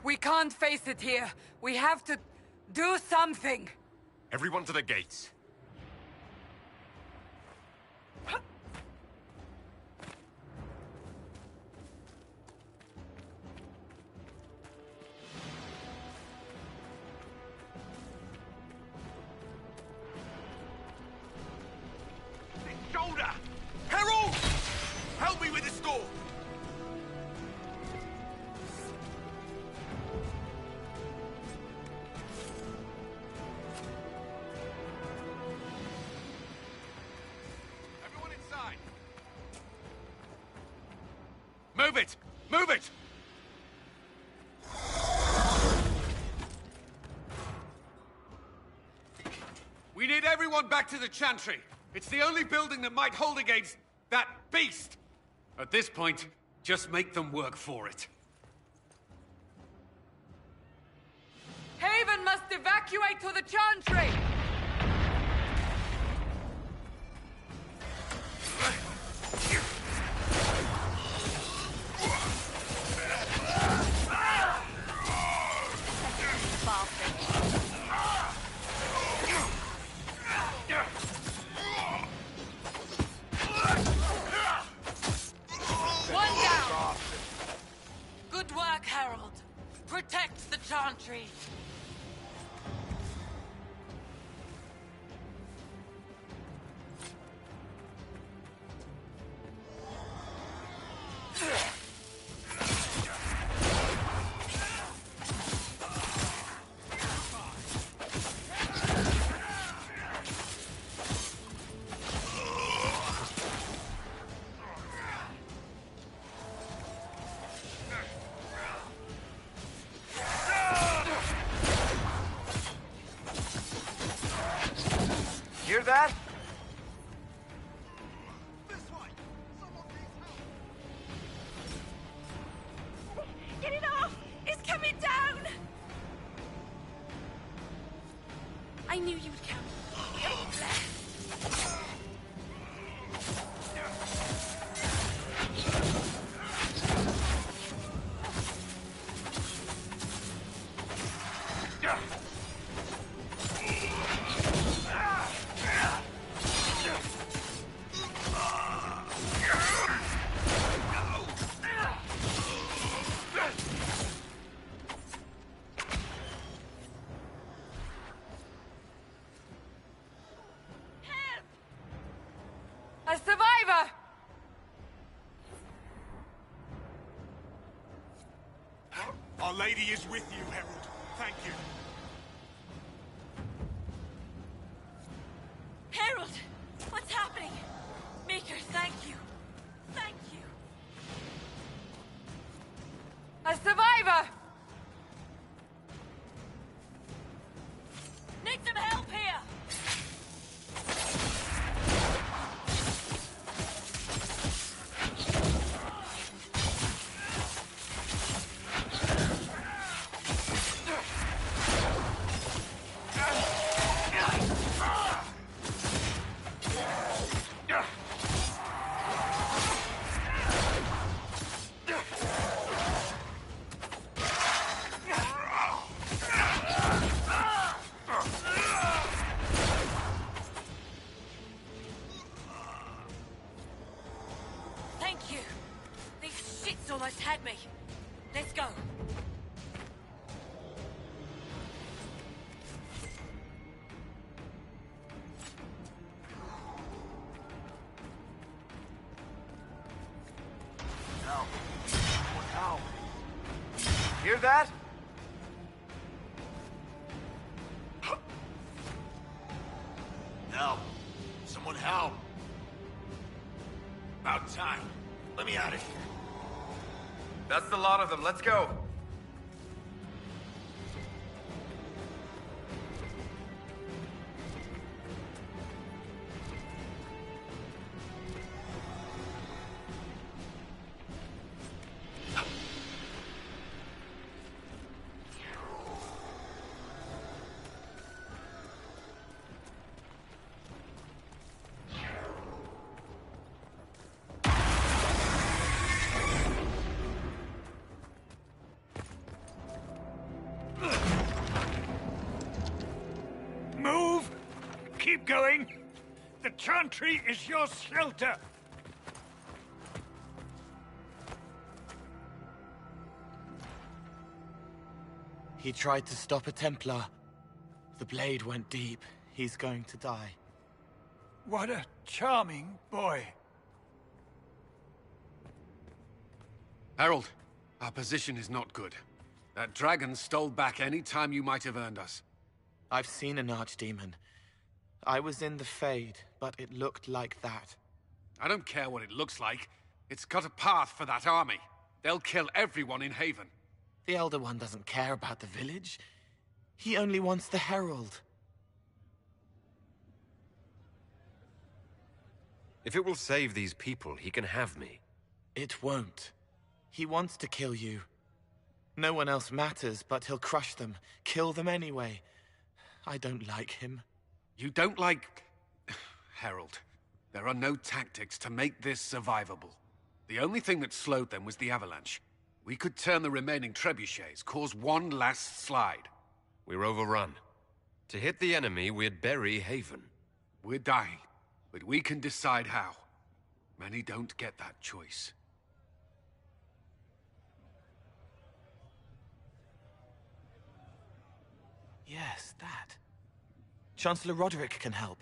We can't face it here. We have to do something. Everyone to the gates. Shoulder! Herald! Help me with this door! Everyone inside! Move it! Move it! We need everyone back to the Chantry. It's the only building that might hold against that beast! At this point, just make them work for it. Haven must evacuate to the Chantry! One down! Good work, Harold. Protect the Chantry. Hear that? Get it off! It's coming down! I knew you'd come. A survivor! Our Lady is with you, Herald. Thank you. Harold! What's happening? Maker, thank you. Thank you. A survivor! Need some help here! Thank you. These shits almost had me. Let's go. No. No. Hear that? Help! Someone help! About time. Let me out of here. That's the lot of them. Let's go. keep going. The Chantry is your shelter. He tried to stop a Templar. The blade went deep. He's going to die. What a charming boy. Harold, our position is not good. That dragon stole back any time you might have earned us. I've seen an archdemon. I was in the Fade, but it looked like that. I don't care what it looks like. It's got a path for that army. They'll kill everyone in Haven. The Elder One doesn't care about the village. He only wants the Herald. If it will save these people, he can have me. It won't. He wants to kill you. No one else matters, but he'll crush them, kill them anyway. I don't like him. You don't like... Harold, there are no tactics to make this survivable. The only thing that slowed them was the avalanche. We could turn the remaining trebuchets, cause one last slide. We're overrun. To hit the enemy, we'd bury Haven. We're dying, but we can decide how. Many don't get that choice. Yes, that. Chancellor Roderick can help.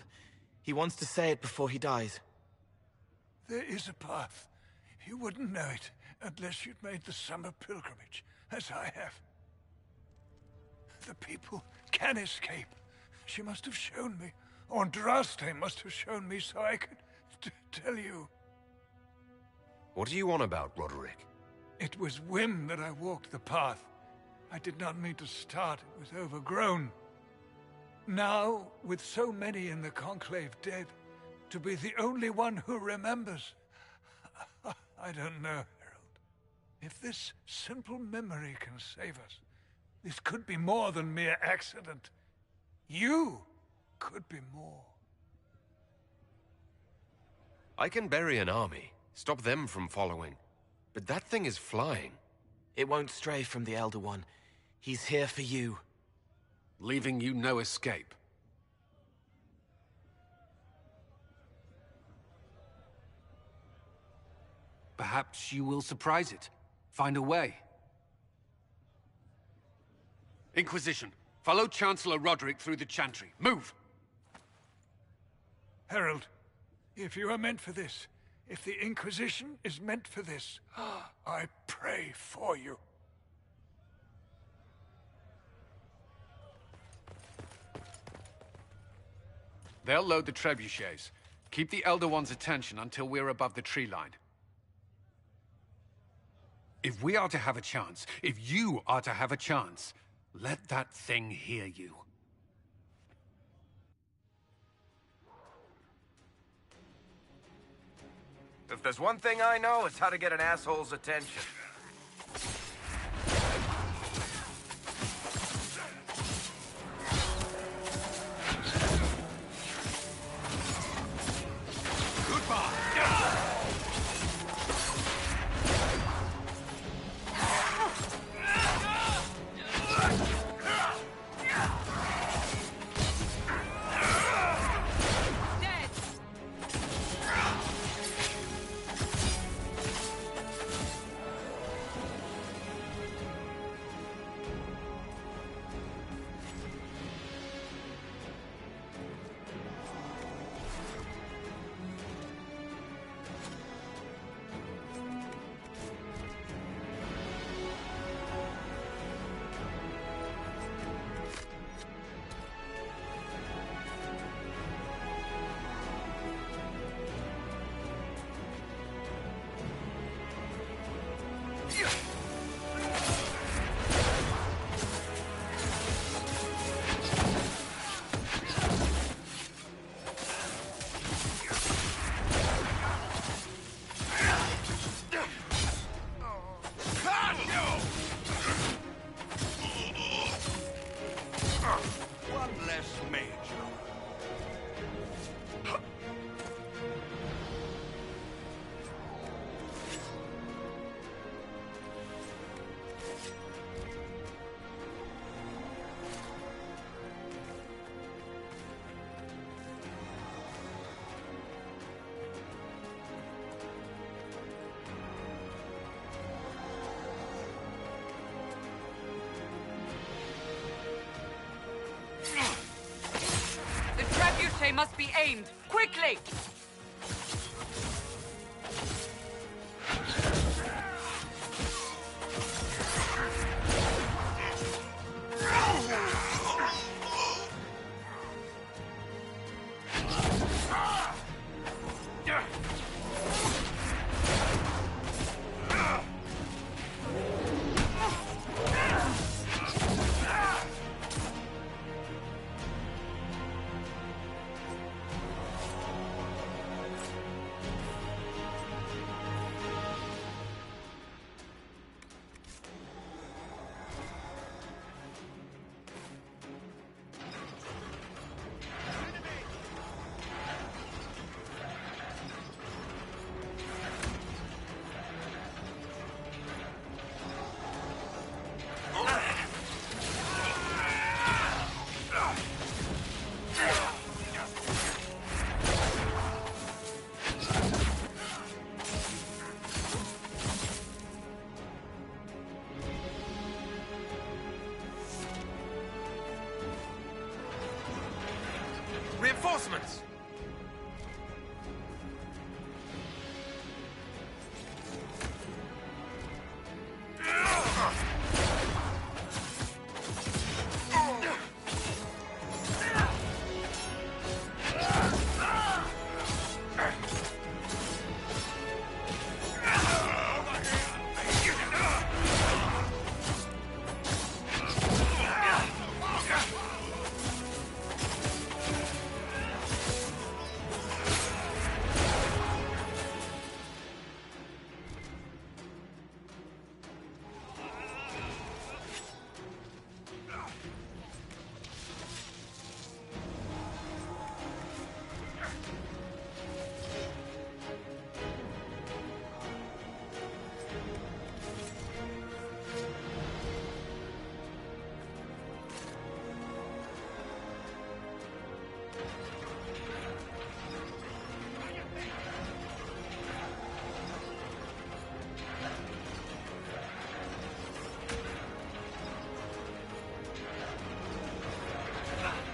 He wants to say it before he dies. There is a path. You wouldn't know it unless you'd made the summer pilgrimage, as I have. The people can escape. She must have shown me. Andraste must have shown me so I could tell you. What are you on about, Roderick? It was whim that I walked the path. I did not mean to start. It was overgrown. Now, with so many in the Conclave dead, to be the only one who remembers... I don't know, Herald. If this simple memory can save us, this could be more than mere accident. You could be more. I can bury an army, stop them from following. But that thing is flying. It won't stray from the Elder One. He's here for you. Leaving you no escape. Perhaps you will surprise it. Find a way. Inquisition, follow Chancellor Roderick through the Chantry. Move! Herald, if you are meant for this, if the Inquisition is meant for this, I pray for you. They'll load the trebuchets. Keep the Elder One's attention until we're above the tree line. If we are to have a chance, if you are to have a chance, let that thing hear you. If there's one thing I know, it's how to get an asshole's attention. must be aimed. Quickly! Reinforcements!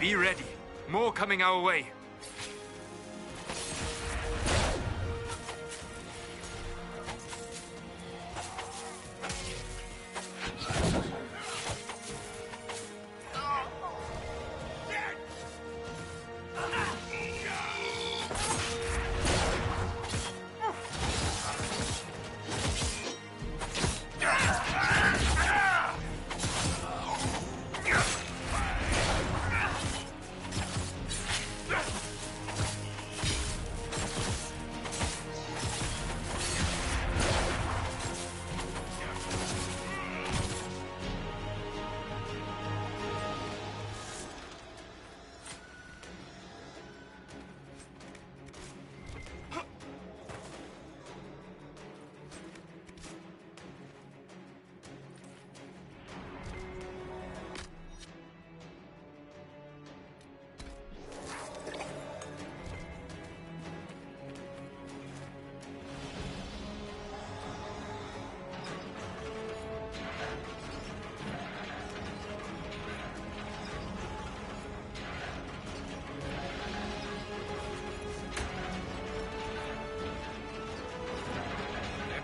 Be ready. More coming our way.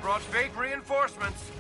Brought fake reinforcements.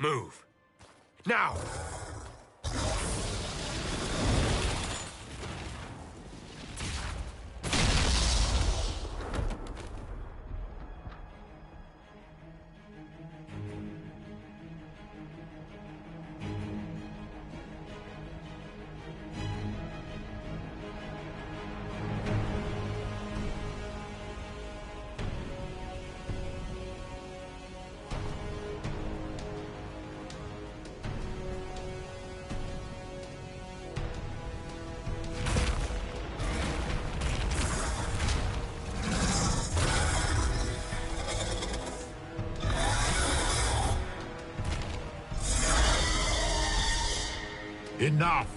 Move. Now! Enough!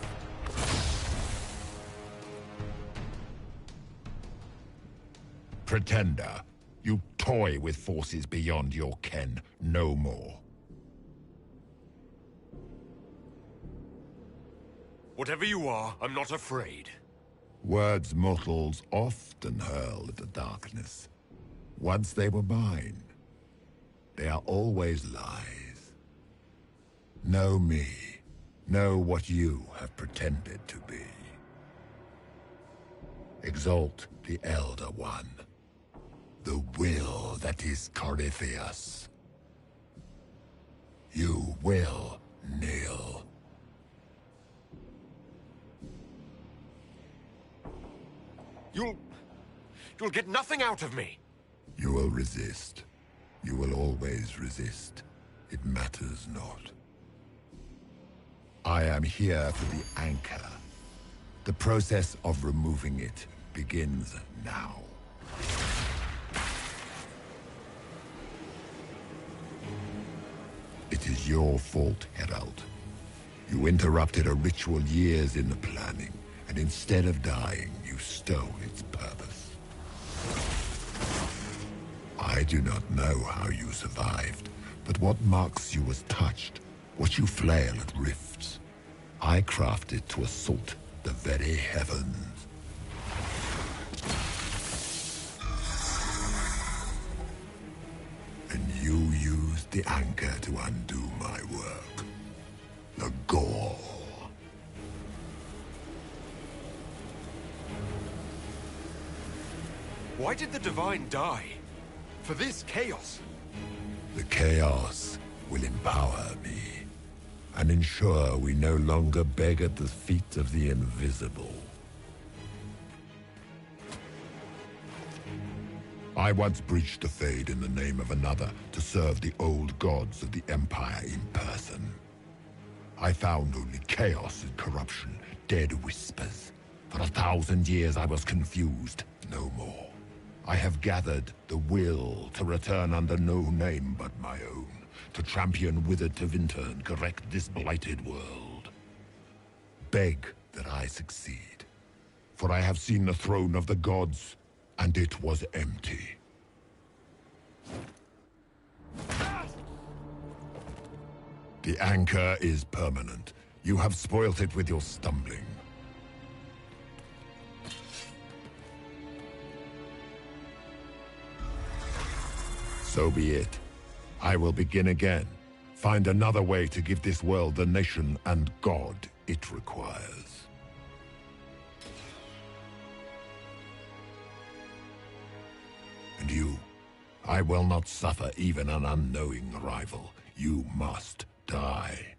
Pretender, you toy with forces beyond your ken, no more. Whatever you are, I'm not afraid. Words mortals often hurl at the darkness. Once they were mine, they are always lies. Know me. Know what you have pretended to be. Exalt the Elder One. The will that is Corypheus. You will kneel. You'll get nothing out of me. You will resist. You will always resist. It matters not. I am here for the anchor. The process of removing it begins now. It is your fault, Herald. You interrupted a ritual years in the planning, and instead of dying, you stole its purpose. I do not know how you survived, but what marks you as touched, what you flail at rifts, I crafted to assault the very heavens. And you used the anchor to undo my work. The gall. Why did the Divine die? For this chaos? The chaos will empower me, and ensure we no longer beg at the feet of the invisible. I once breached the Fade in the name of another to serve the old gods of the Empire in person. I found only chaos and corruption, dead whispers. For 1,000 years I was confused, no more. I have gathered the will to return under no name but my own, to champion Withered to Winter and correct this blighted world. Beg that I succeed, for I have seen the throne of the gods, and it was empty. The anchor is permanent. You have spoilt it with your stumbling. So be it. I will begin again. Find another way to give this world the nation and God it requires. And you, I will not suffer even an unknowing rival. You must die.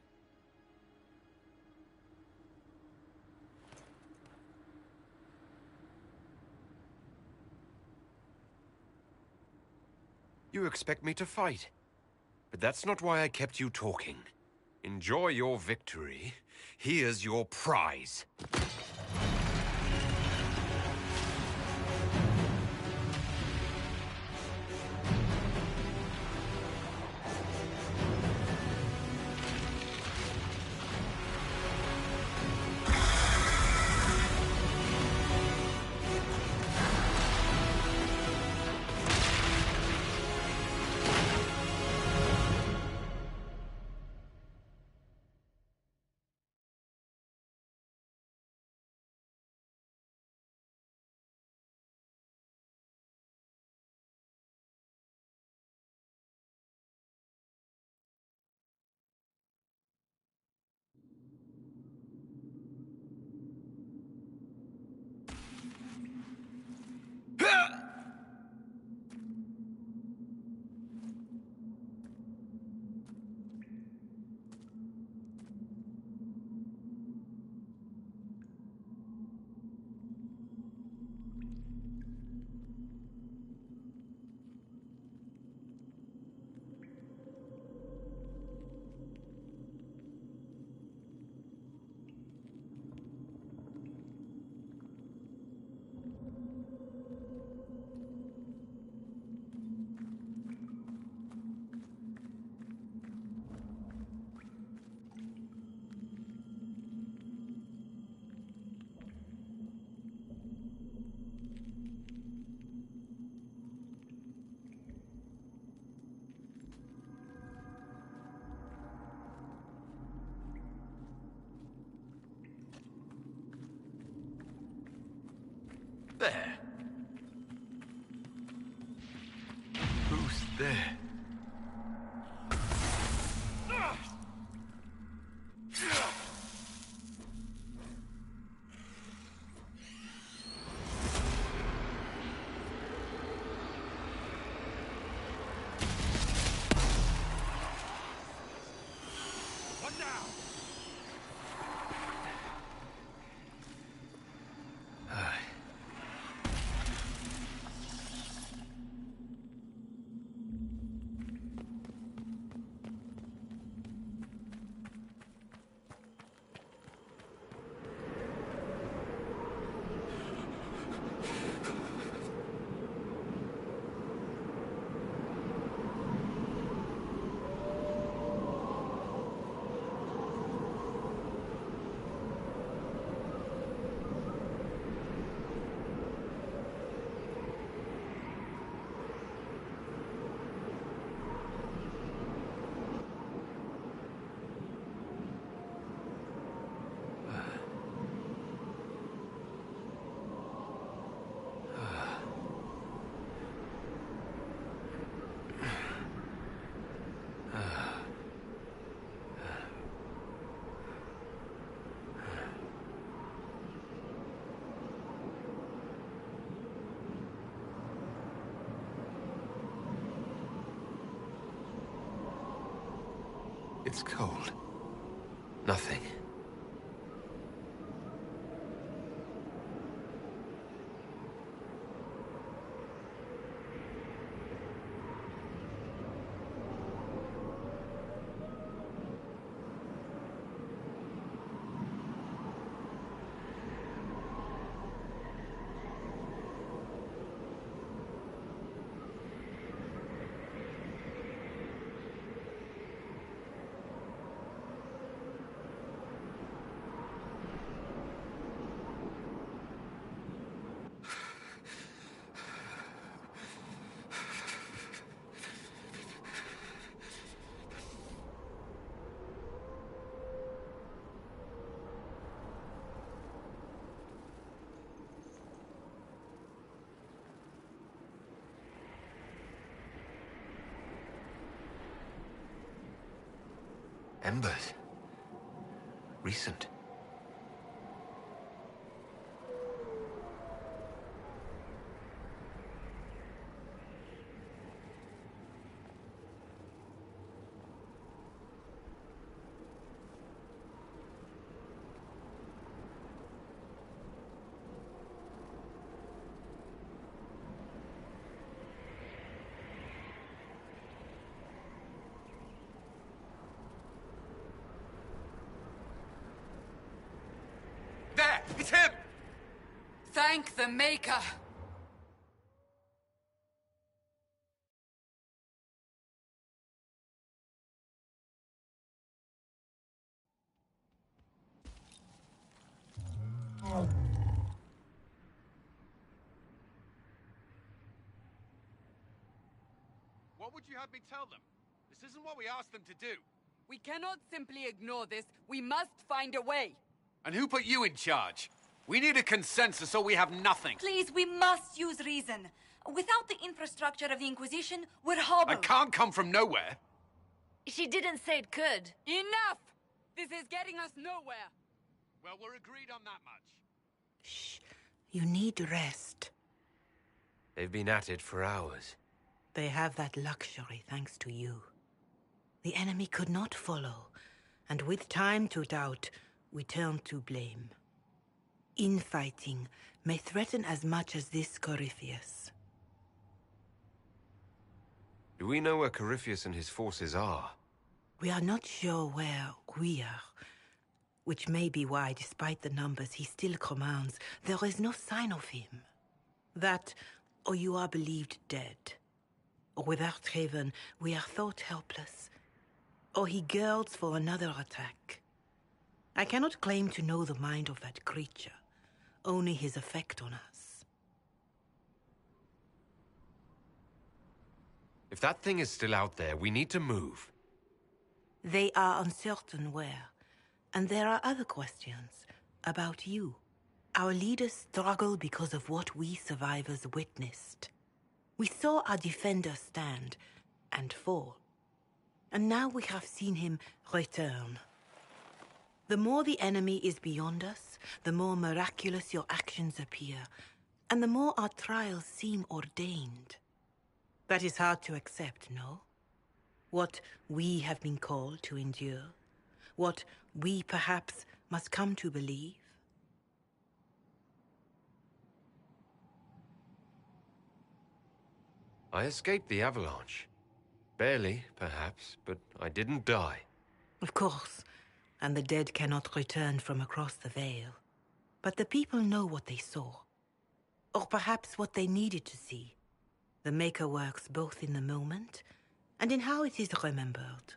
You expect me to fight. But that's not why I kept you talking. Enjoy your victory. Here's your prize. There. Who's there? It's cold. Nothing. Embers. Recent. It's him! Thank the Maker! What would you have me tell them? This isn't what we asked them to do. We cannot simply ignore this. We must find a way. And who put you in charge? We need a consensus or we have nothing. Please, we must use reason. Without the infrastructure of the Inquisition, we're hobbled. I can't come from nowhere. She didn't say it could. Enough! This is getting us nowhere. Well, we're agreed on that much. Shh. You need rest. They've been at it for hours. They have that luxury thanks to you. The enemy could not follow, and with time to doubt, we turn to blame. Infighting may threaten as much as this Corypheus. Do we know where Corypheus and his forces are? We are not sure where we are, which may be why, despite the numbers he still commands, there is no sign of him. That, or you are believed dead. Or without Haven, we are thought helpless. Or he girds for another attack. I cannot claim to know the mind of that creature, only his effect on us. If that thing is still out there, we need to move. They are uncertain where, and there are other questions about you. Our leaders struggle because of what we survivors witnessed. We saw our defender stand and fall. And now we have seen him return. The more the enemy is beyond us, the more miraculous your actions appear, and the more our trials seem ordained. That is hard to accept, no? What we have been called to endure, what we perhaps must come to believe. I escaped the avalanche. Barely, perhaps, but I didn't die. Of course, and the dead cannot return from across the veil. But the people know what they saw. Or perhaps what they needed to see. The Maker works both in the moment and in how it is remembered.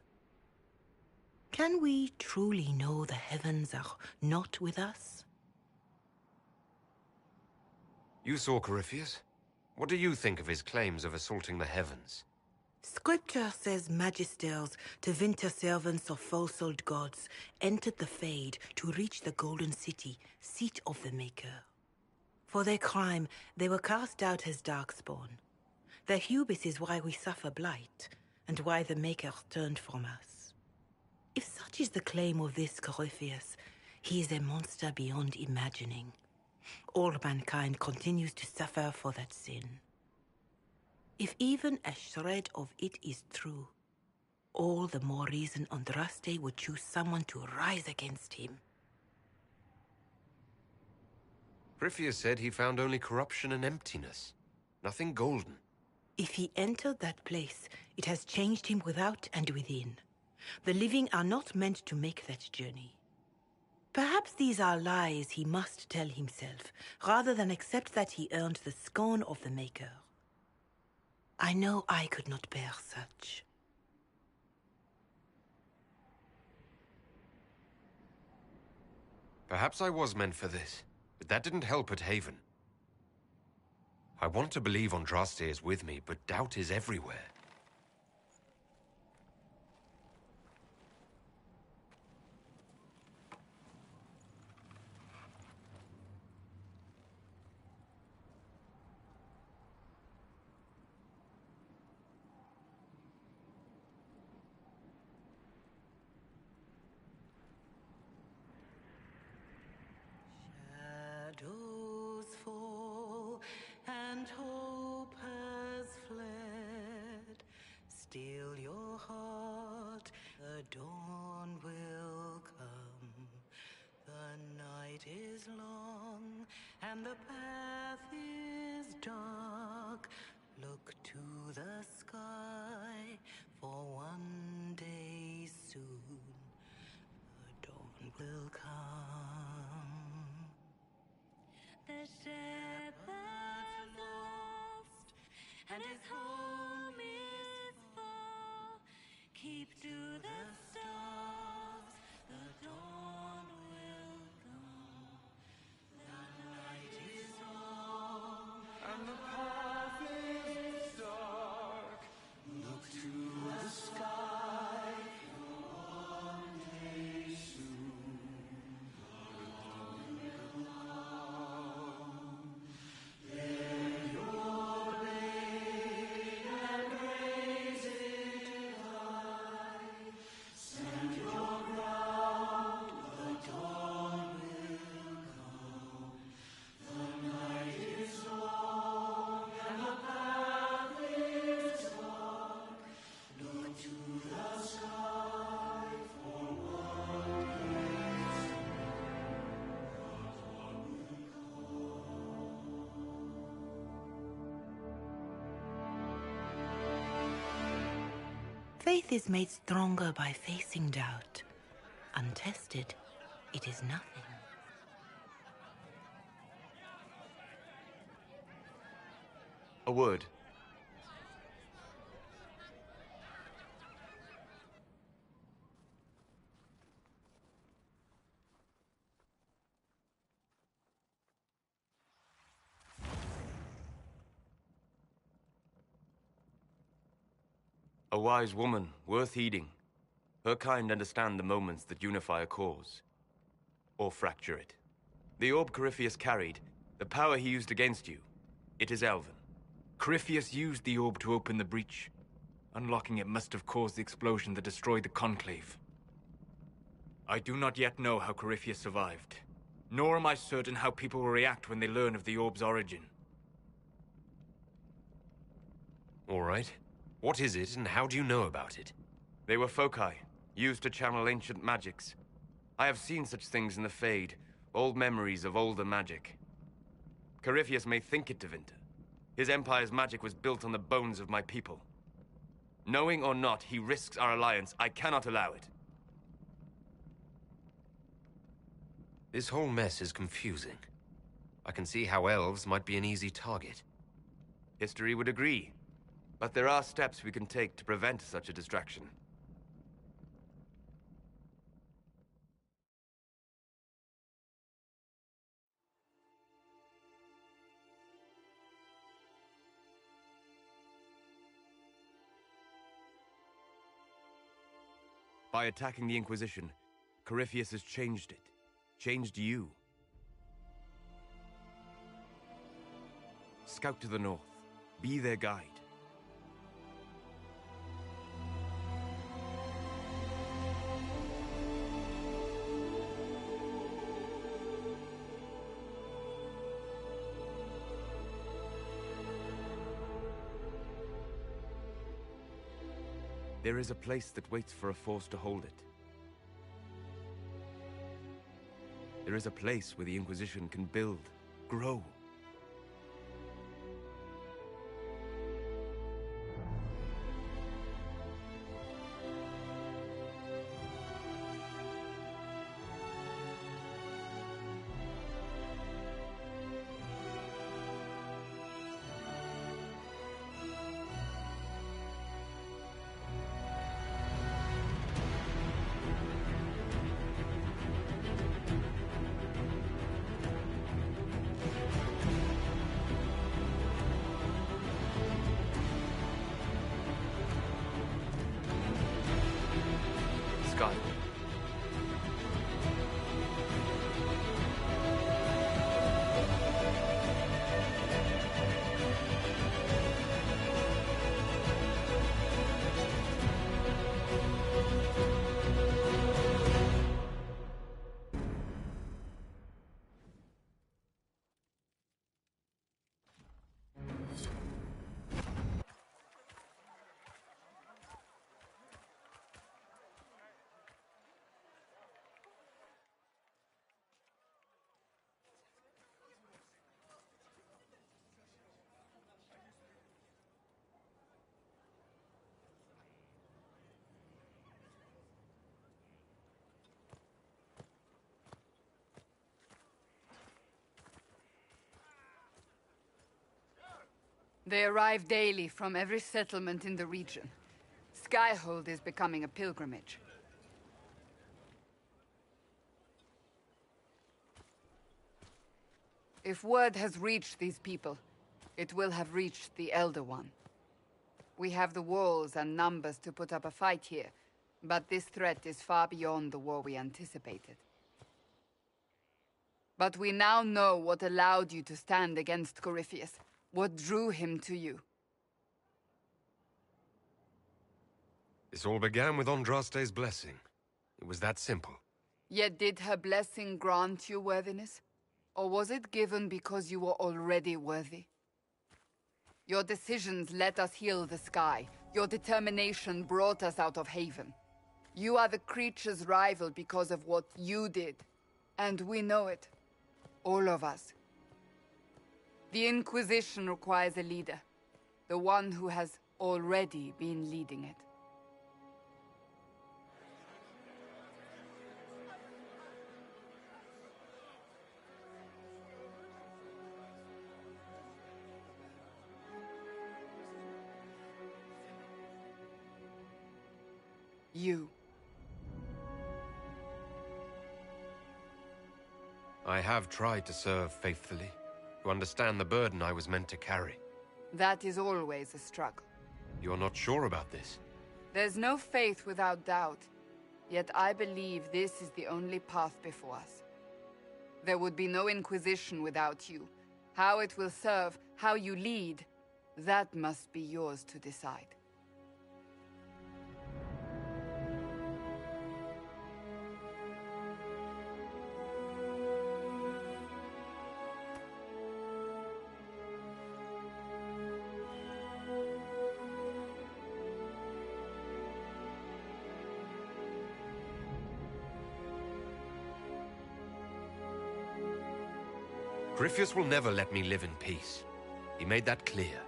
Can we truly know the heavens are not with us? You saw Corypheus? What do you think of his claims of assaulting the heavens? Scripture says magisters, to winter servants of false-souled gods, entered the Fade to reach the Golden City, seat of the Maker. For their crime, they were cast out as darkspawn. Their hubris is why we suffer blight, and why the Maker turned from us. If such is the claim of this Corypheus, he is a monster beyond imagining. All mankind continues to suffer for that sin. If even a shred of it is true, all the more reason Andraste would choose someone to rise against him. Corypheus said he found only corruption and emptiness. Nothing golden. If he entered that place, it has changed him without and within. The living are not meant to make that journey. Perhaps these are lies he must tell himself, rather than accept that he earned the scorn of the Maker. I know I could not bear such. Perhaps I was meant for this, but that didn't help at Haven. I want to believe Andraste is with me, but doubt is everywhere. Shadows fall and hope has fled. Still your heart, the dawn will come. The night is long and the path is dark. Look to the sky, for one day soon the dawn will come. The shepherd's lost, and his home is far. Keep to the stars, the dawn will come. The night is long, and the path is dark. Look to the sky, for one day soon the dawn will come. Lay your blade and raise it high. Stand your ground, the dawn will come. The night is long and the path is dark. Look to the sky, for one day Faith is made stronger by facing doubt. Untested, it is nothing. A word. A wise woman, worth heeding. Her kind understand the moments that unify a cause, or fracture it. The orb Corypheus carried, the power he used against you, it is Elven. Corypheus used the orb to open the breach. Unlocking it must have caused the explosion that destroyed the Conclave. I do not yet know how Corypheus survived, nor am I certain how people will react when they learn of the orb's origin. All right. What is it, and how do you know about it? They were foci, used to channel ancient magics. I have seen such things in the Fade, old memories of older magic. Corypheus may think it Tevinter. His empire's magic was built on the bones of my people. Knowing or not, he risks our alliance. I cannot allow it. This whole mess is confusing. I can see how elves might be an easy target. History would agree. But there are steps we can take to prevent such a distraction. By attacking the Inquisition, Corypheus has changed it. Changed you. Scout to the north. Be their guide. There is a place that waits for a force to hold it. There is a place where the Inquisition can build, grow. Sky. They arrive daily from every settlement in the region. Skyhold is becoming a pilgrimage. If word has reached these people, it will have reached the Elder One. We have the walls and numbers to put up a fight here, but this threat is far beyond the war we anticipated. But we now know what allowed you to stand against Corypheus. What drew him to you? This all began with Andraste's blessing. It was that simple. Yet did her blessing grant you worthiness? Or was it given because you were already worthy? Your decisions let us heal the sky. Your determination brought us out of Haven. You are the creature's rival because of what you did. And we know it. All of us. The Inquisition requires a leader. The one who has already been leading it. You. I have tried to serve faithfully, to understand the burden I was meant to carry. That is always a struggle. You're not sure about this? There's no faith without doubt. Yet I believe this is the only path before us. There would be no Inquisition without you. How it will serve, how you lead, that must be yours to decide. Corypheus will never let me live in peace. He made that clear.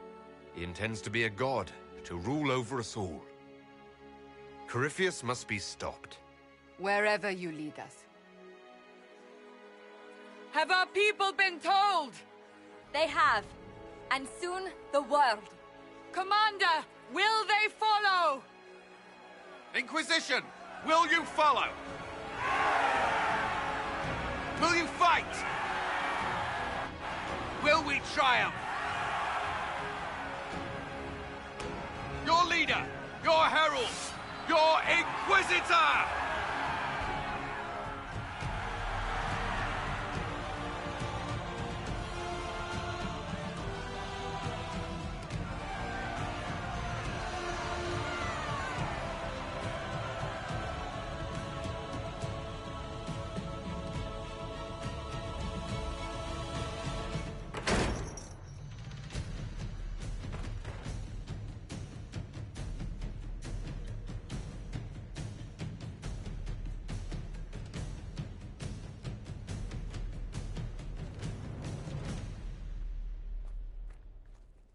He intends to be a god, to rule over us all. Corypheus must be stopped. Wherever you lead us. Have our people been told? They have. And soon, the world. Commander, will they follow? Inquisition, will you follow? Will you fight? Will we triumph? Your leader, your herald, your Inquisitor!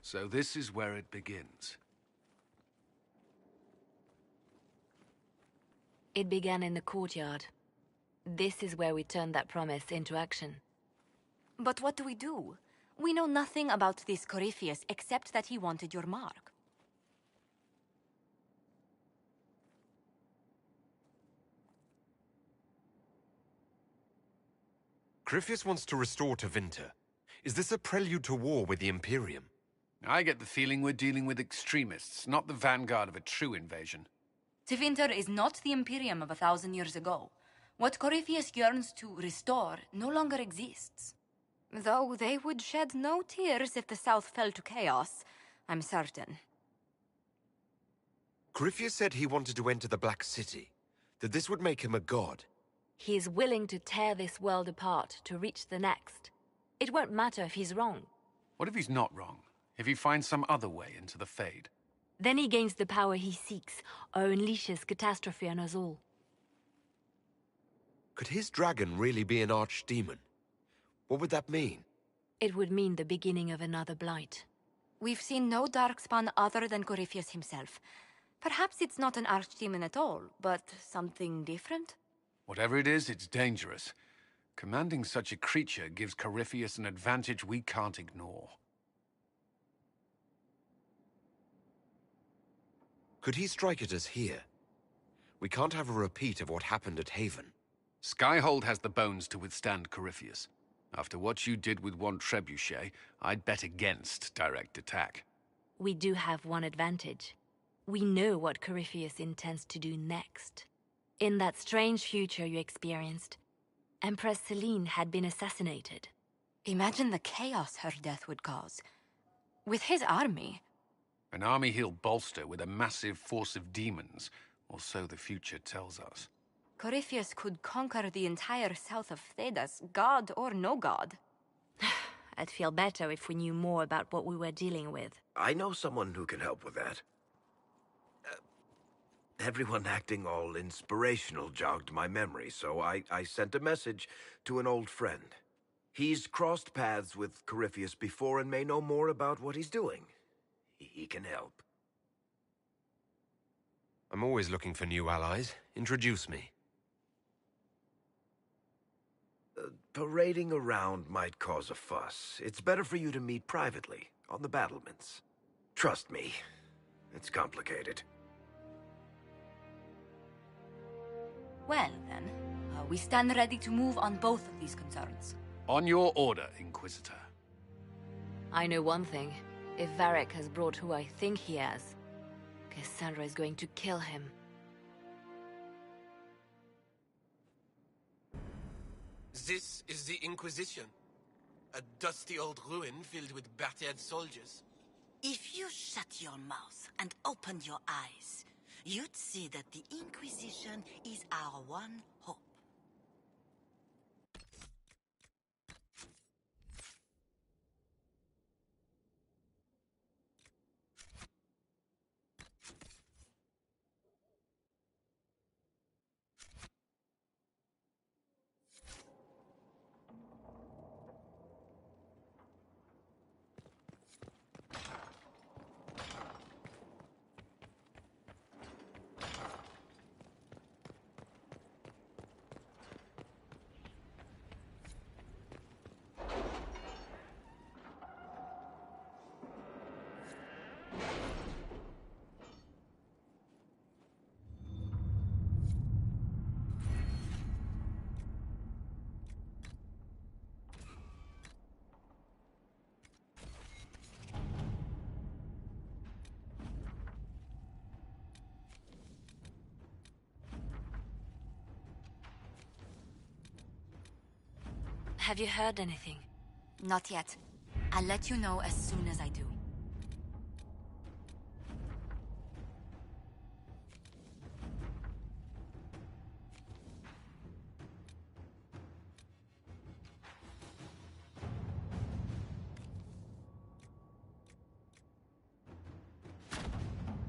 So this is where it begins. It began in the courtyard. This is where we turned that promise into action. But what do we do? We know nothing about this Corypheus except that he wanted your mark. Corypheus wants to restore Tevinter. Is this a prelude to war with the Imperium? I get the feeling we're dealing with extremists, not the vanguard of a true invasion. Tevinter is not the Imperium of 1,000 years ago. What Corypheus yearns to restore no longer exists. Though they would shed no tears if the South fell to chaos, I'm certain. Corypheus said he wanted to enter the Black City, that this would make him a god. He is willing to tear this world apart to reach the next. It won't matter if he's wrong. What if he's not wrong? If he finds some other way into the Fade? Then he gains the power he seeks, or unleashes catastrophe on us all. Could his dragon really be an archdemon? What would that mean? It would mean the beginning of another blight. We've seen no darkspawn other than Corypheus himself. Perhaps it's not an archdemon at all, but something different? Whatever it is, it's dangerous. Commanding such a creature gives Corypheus an advantage we can't ignore. Could he strike at us here? We can't have a repeat of what happened at Haven. Skyhold has the bones to withstand Corypheus. After what you did with one trebuchet, I'd bet against direct attack. We do have one advantage. We know what Corypheus intends to do next. In that strange future you experienced, Empress Selene had been assassinated. Imagine the chaos her death would cause. With his army... An army he'll bolster with a massive force of demons, or so the future tells us. Corypheus could conquer the entire south of Thedas, god or no god. I'd feel better if we knew more about what we were dealing with. I know someone who can help with that. Everyone acting all inspirational jogged my memory, so I sent a message to an old friend. He's crossed paths with Corypheus before and may know more about what he's doing. He can help. I'm always looking for new allies. Introduce me. Parading around might cause a fuss. It's better for you to meet privately, on the battlements. Trust me, it's complicated. Well, then, we stand ready to move on both of these concerns. On your order, Inquisitor. I know one thing. If Varric has brought who I think he has, Cassandra is going to kill him. This is the Inquisition. A dusty old ruin filled with battered soldiers. If you shut your mouth and opened your eyes, you'd see that the Inquisition is our one hope. Have you heard anything? Not yet. I'll let you know as soon as I do.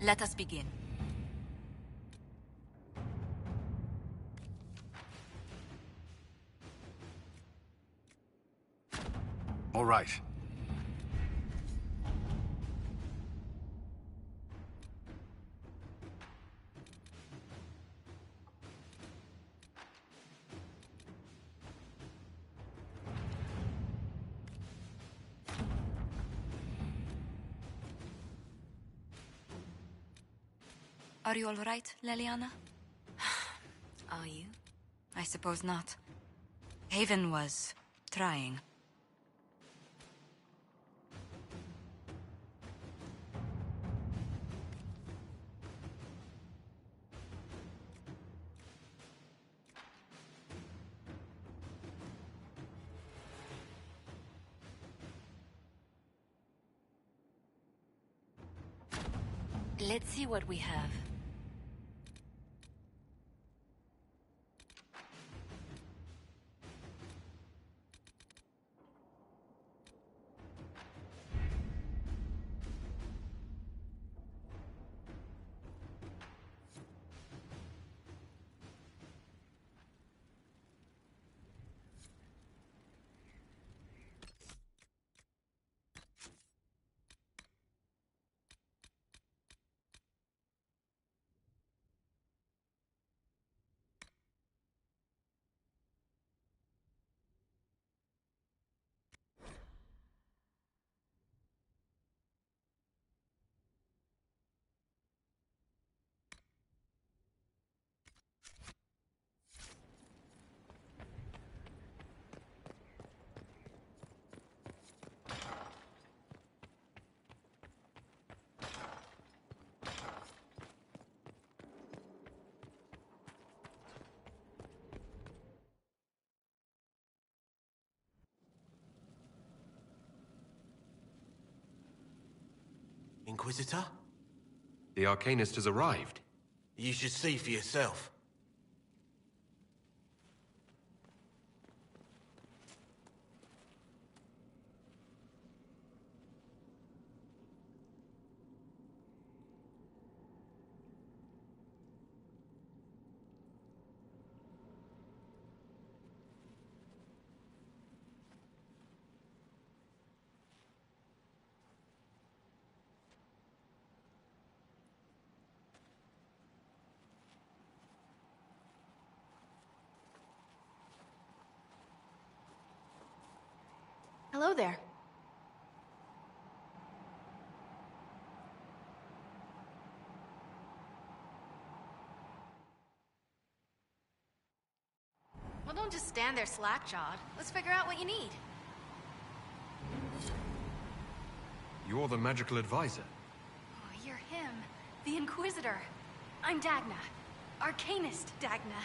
Let us begin. All right. Are you all right, Leliana? Are you? I suppose not. Haven was trying. Let's see what we have. Inquisitor? The Arcanist has arrived. You should see for yourself. Hello there. Well, don't just stand there slack-jawed. Let's figure out what you need. You're the magical advisor. Oh, you're him. The Inquisitor. I'm Dagna. Arcanist Dagna.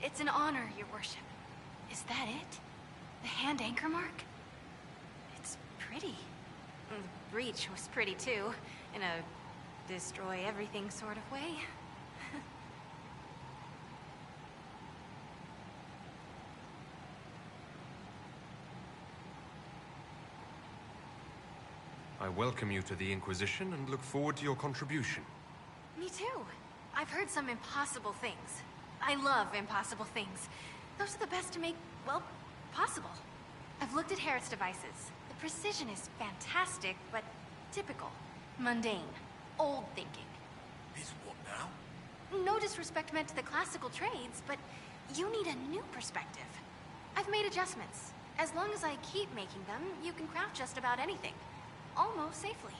It's an honor, your worship. Is that it? The hand anchor mark? It's pretty. The breach was pretty too, in a destroy everything sort of way. I welcome you to the Inquisition and look forward to your contribution. Me too. I've heard some impossible things. I love impossible things. Those are the best to make, well, possible. I've looked at Harriet's devices. The precision is fantastic, but typical. Mundane. Old thinking. Is what now? No disrespect meant to the classical trades, but you need a new perspective. I've made adjustments. As long as I keep making them, you can craft just about anything. Almost safely.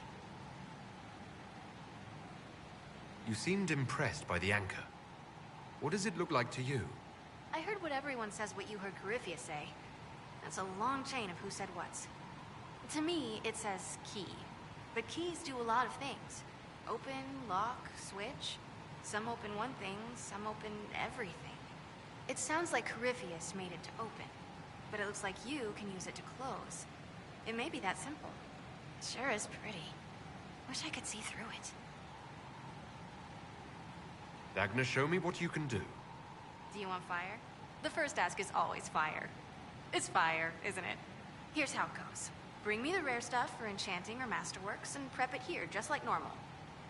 You seemed impressed by the anchor. What does it look like to you? I heard what everyone says what you heard Corypheus say. That's a long chain of who said what's. To me, it says key. But keys do a lot of things. Open, lock, switch. Some open one thing, some open everything. It sounds like Corypheus made it to open. But it looks like you can use it to close. It may be that simple. Sure is pretty. Wish I could see through it. Dagna, show me what you can do. Do you want fire? The first ask is always fire. It's fire, isn't it? Here's how it goes. Bring me the rare stuff for enchanting or masterworks and prep it here, just like normal.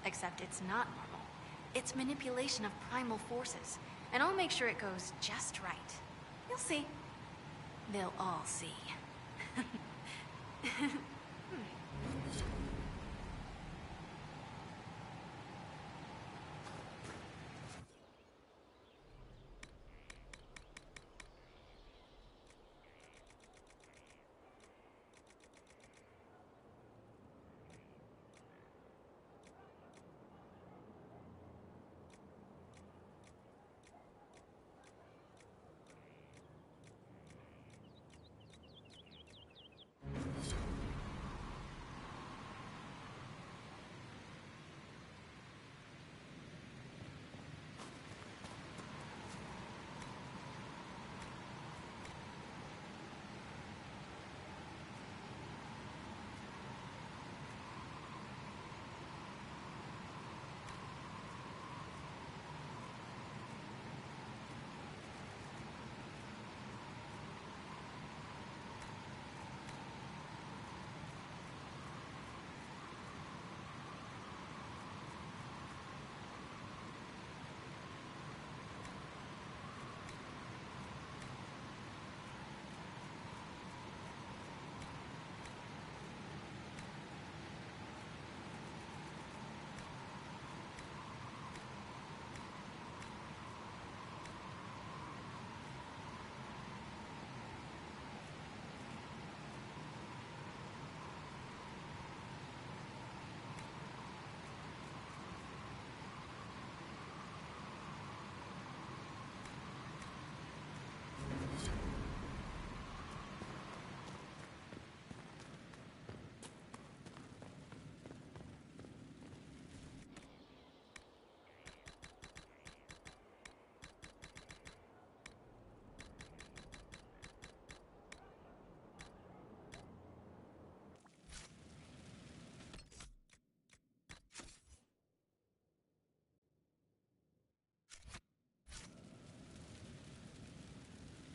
Except it's not normal. It's manipulation of primal forces, and I'll make sure it goes just right. You'll see. They'll all see.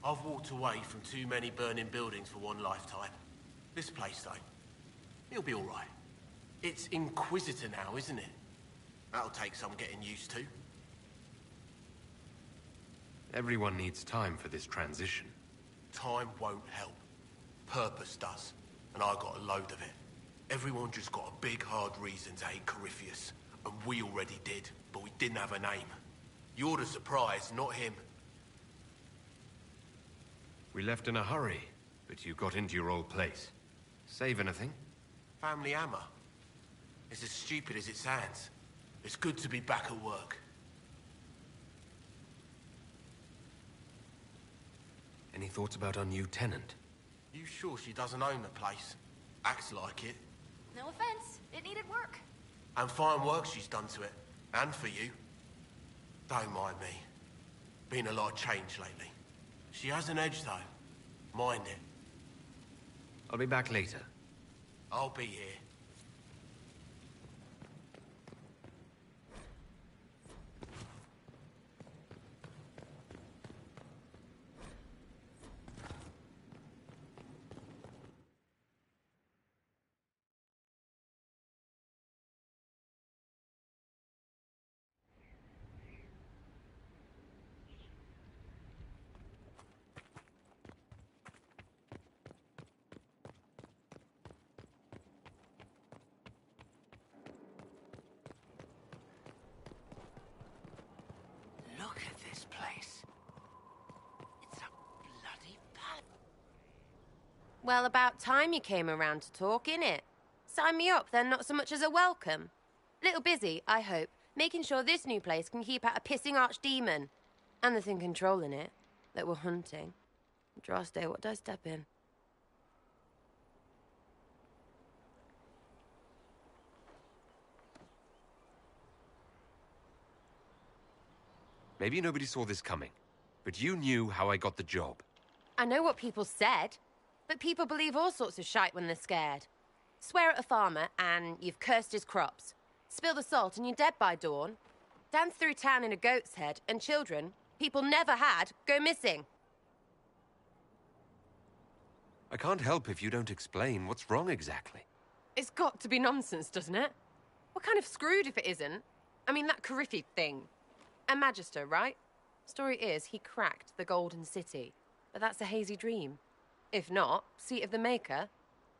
I've walked away from too many burning buildings for one lifetime. This place, though, it'll be all right. It's Inquisitor now, isn't it? That'll take some getting used to. Everyone needs time for this transition. Time won't help. Purpose does. And I got a load of it. Everyone just got a big, hard reason to hate Corypheus. And we already did, but we didn't have a name. You're the surprise, not him. We left in a hurry, but you got into your old place. Save anything? Family hammer. It's as stupid as it sounds. It's good to be back at work. Any thoughts about our new tenant? You sure she doesn't own the place? Acts like it. No offense. It needed work. And fine work she's done to it. And for you. Don't mind me. Been a lot of change lately. She has an edge, though. Mind it. I'll be back later. I'll be here. Look at this place. It's a bloody palace. Well, about time you came around to talk, innit? Sign me up, then not so much as a welcome. Little busy, I hope, making sure this new place can keep out a pissing archdemon. And the thing controlling it, that we're hunting. Droste, what did I step in? Maybe nobody saw this coming, but you knew how I got the job. I know what people said, but people believe all sorts of shite when they're scared. Swear at a farmer and you've cursed his crops. Spill the salt and you're dead by dawn. Dance through town in a goat's head and children, people never had, go missing. I can't help if you don't explain what's wrong exactly. It's got to be nonsense, doesn't it? We're kind of screwed if it isn't. I mean, that Carifi thing. A magister, right? Story is, he cracked the Golden City. But that's a hazy dream. If not, seat of the Maker,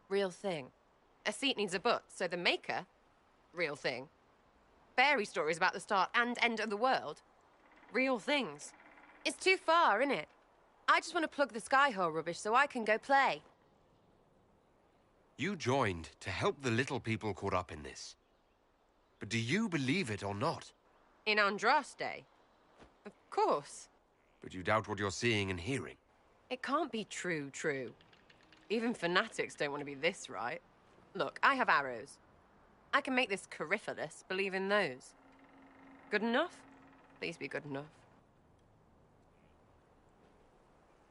real thing. A seat needs a butt, so the Maker, real thing. Fairy stories about the start and end of the world, real things. It's too far, innit? I just want to plug the Skyhole rubbish so I can go play. You joined to help the little people caught up in this. But do you believe it or not? In Andraste? Of course. But you doubt what you're seeing and hearing. It can't be true. Even fanatics don't want to be this right. Look, I have arrows. I can make this Cariphilus believe in those. Good enough? Please be good enough.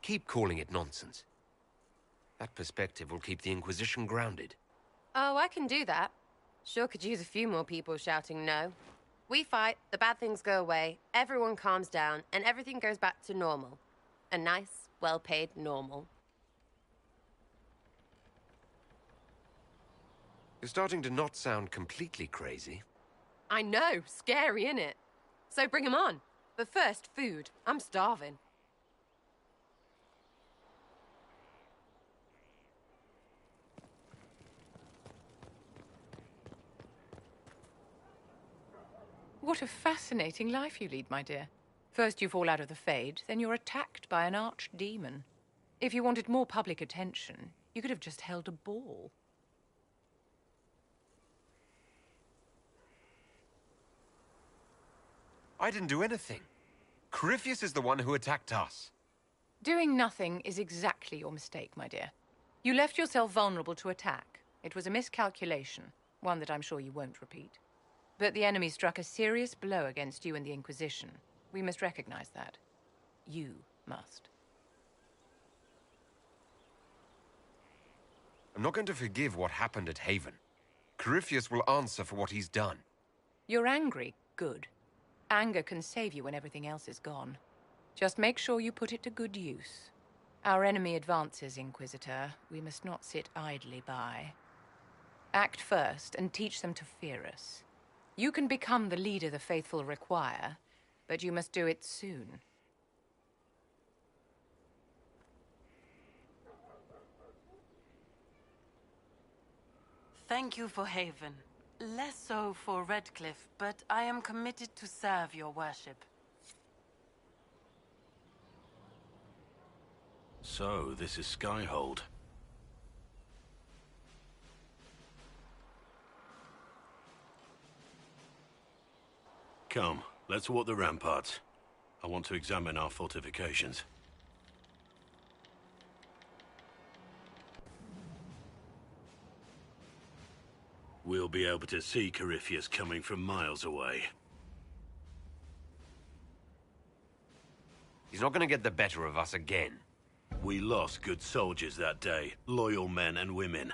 Keep calling it nonsense. That perspective will keep the Inquisition grounded. Oh, I can do that. Sure could use a few more people shouting no. We fight, the bad things go away, everyone calms down, and everything goes back to normal. A nice, well-paid normal. You're starting to not sound completely crazy. I know, scary, innit? So bring 'em on. But first, food. I'm starving. What a fascinating life you lead, my dear. First you fall out of the Fade, then you're attacked by an archdemon. If you wanted more public attention, you could have just held a ball. I didn't do anything. Corypheus is the one who attacked us. Doing nothing is exactly your mistake, my dear. You left yourself vulnerable to attack. It was a miscalculation, one that I'm sure you won't repeat. But the enemy struck a serious blow against you and the Inquisition. We must recognize that. You must. I'm not going to forgive what happened at Haven. Corypheus will answer for what he's done. You're angry. Good. Anger can save you when everything else is gone. Just make sure you put it to good use. Our enemy advances, Inquisitor. We must not sit idly by. Act first and teach them to fear us. You can become the leader the faithful require, but you must do it soon. Thank you for Haven. Less so for Redcliffe, but I am committed to serve your worship. So, this is Skyhold. Come, let's walk the ramparts. I want to examine our fortifications. We'll be able to see Corypheus coming from miles away. He's not gonna get the better of us again. We lost good soldiers that day, loyal men and women.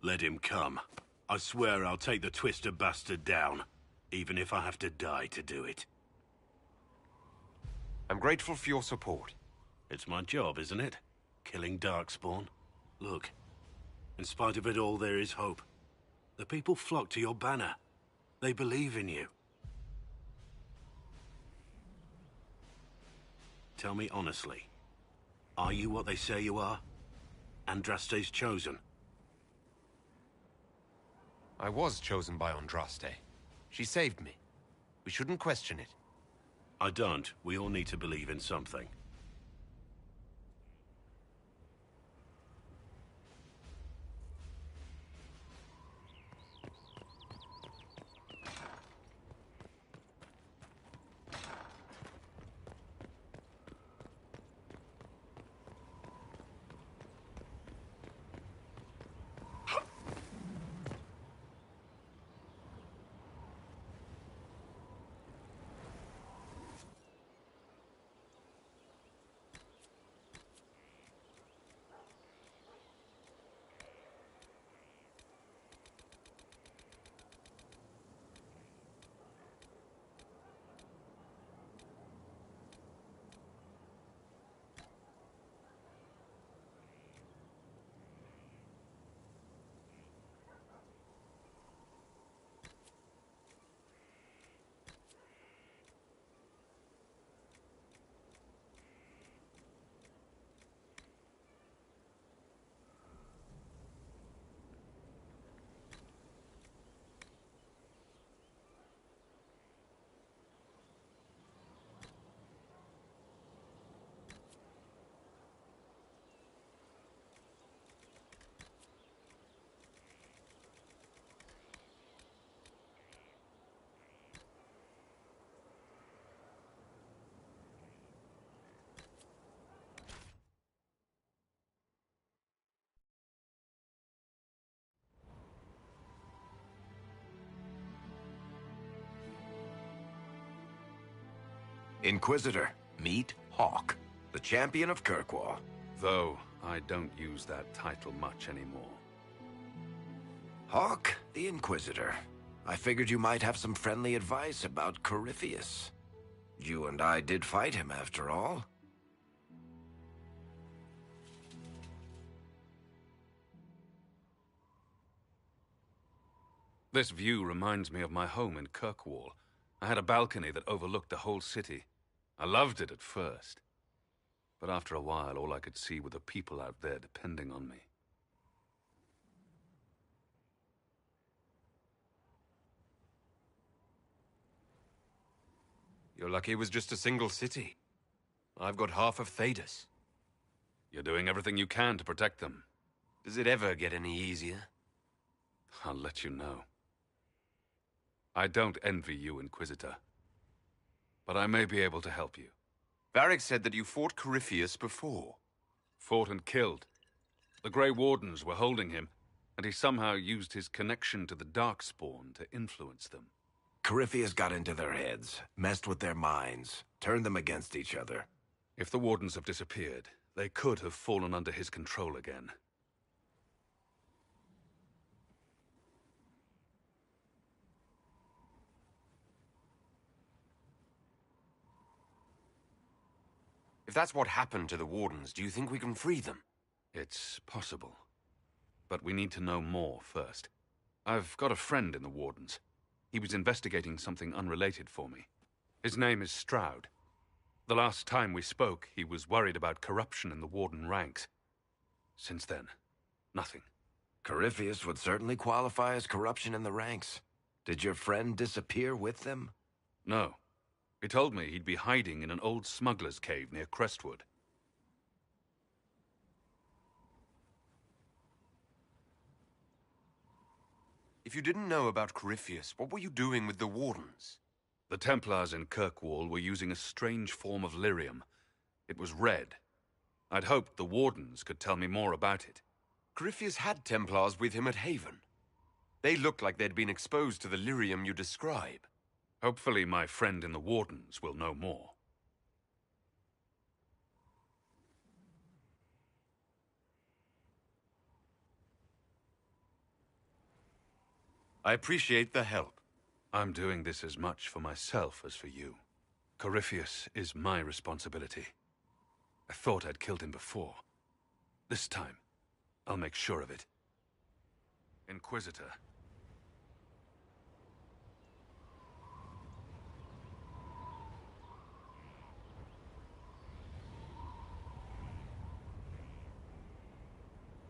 Let him come. I swear I'll take the twister bastard down, even if I have to die to do it. I'm grateful for your support. It's my job, isn't it? Killing Darkspawn. Look, in spite of it all, there is hope. The people flock to your banner. They believe in you. Tell me honestly, are you what they say you are? Andraste's chosen? I was chosen by Andraste. She saved me. We shouldn't question it. I don't. We all need to believe in something. Inquisitor, meet Hawk, the champion of Kirkwall. Though I don't use that title much anymore. Hawk, the Inquisitor. I figured you might have some friendly advice about Corypheus. You and I did fight him, after all. This view reminds me of my home in Kirkwall. I had a balcony that overlooked the whole city. I loved it at first. But after a while, all I could see were the people out there depending on me. You're lucky it was just a single city. I've got half of Thedas. You're doing everything you can to protect them. Does it ever get any easier? I'll let you know. I don't envy you, Inquisitor. But I may be able to help you. Varric said that you fought Corypheus before. Fought and killed. The Grey Wardens were holding him, and he somehow used his connection to the Darkspawn to influence them. Corypheus got into their heads, messed with their minds, turned them against each other. If the Wardens have disappeared, they could have fallen under his control again. If that's what happened to the Wardens, do you think we can free them? It's possible. But we need to know more first. I've got a friend in the Wardens. He was investigating something unrelated for me. His name is Stroud. The last time we spoke, he was worried about corruption in the Warden ranks. Since then, nothing. Corypheus would certainly qualify as corruption in the ranks. Did your friend disappear with them? No. He told me he'd be hiding in an old smuggler's cave near Crestwood. If you didn't know about Corypheus, what were you doing with the Wardens? The Templars in Kirkwall were using a strange form of lyrium. It was red. I'd hoped the Wardens could tell me more about it. Corypheus had Templars with him at Haven. They looked like they'd been exposed to the lyrium you describe. Hopefully my friend in the Wardens will know more. I appreciate the help. I'm doing this as much for myself as for you. Corypheus is my responsibility. I thought I'd killed him before. This time, I'll make sure of it. Inquisitor.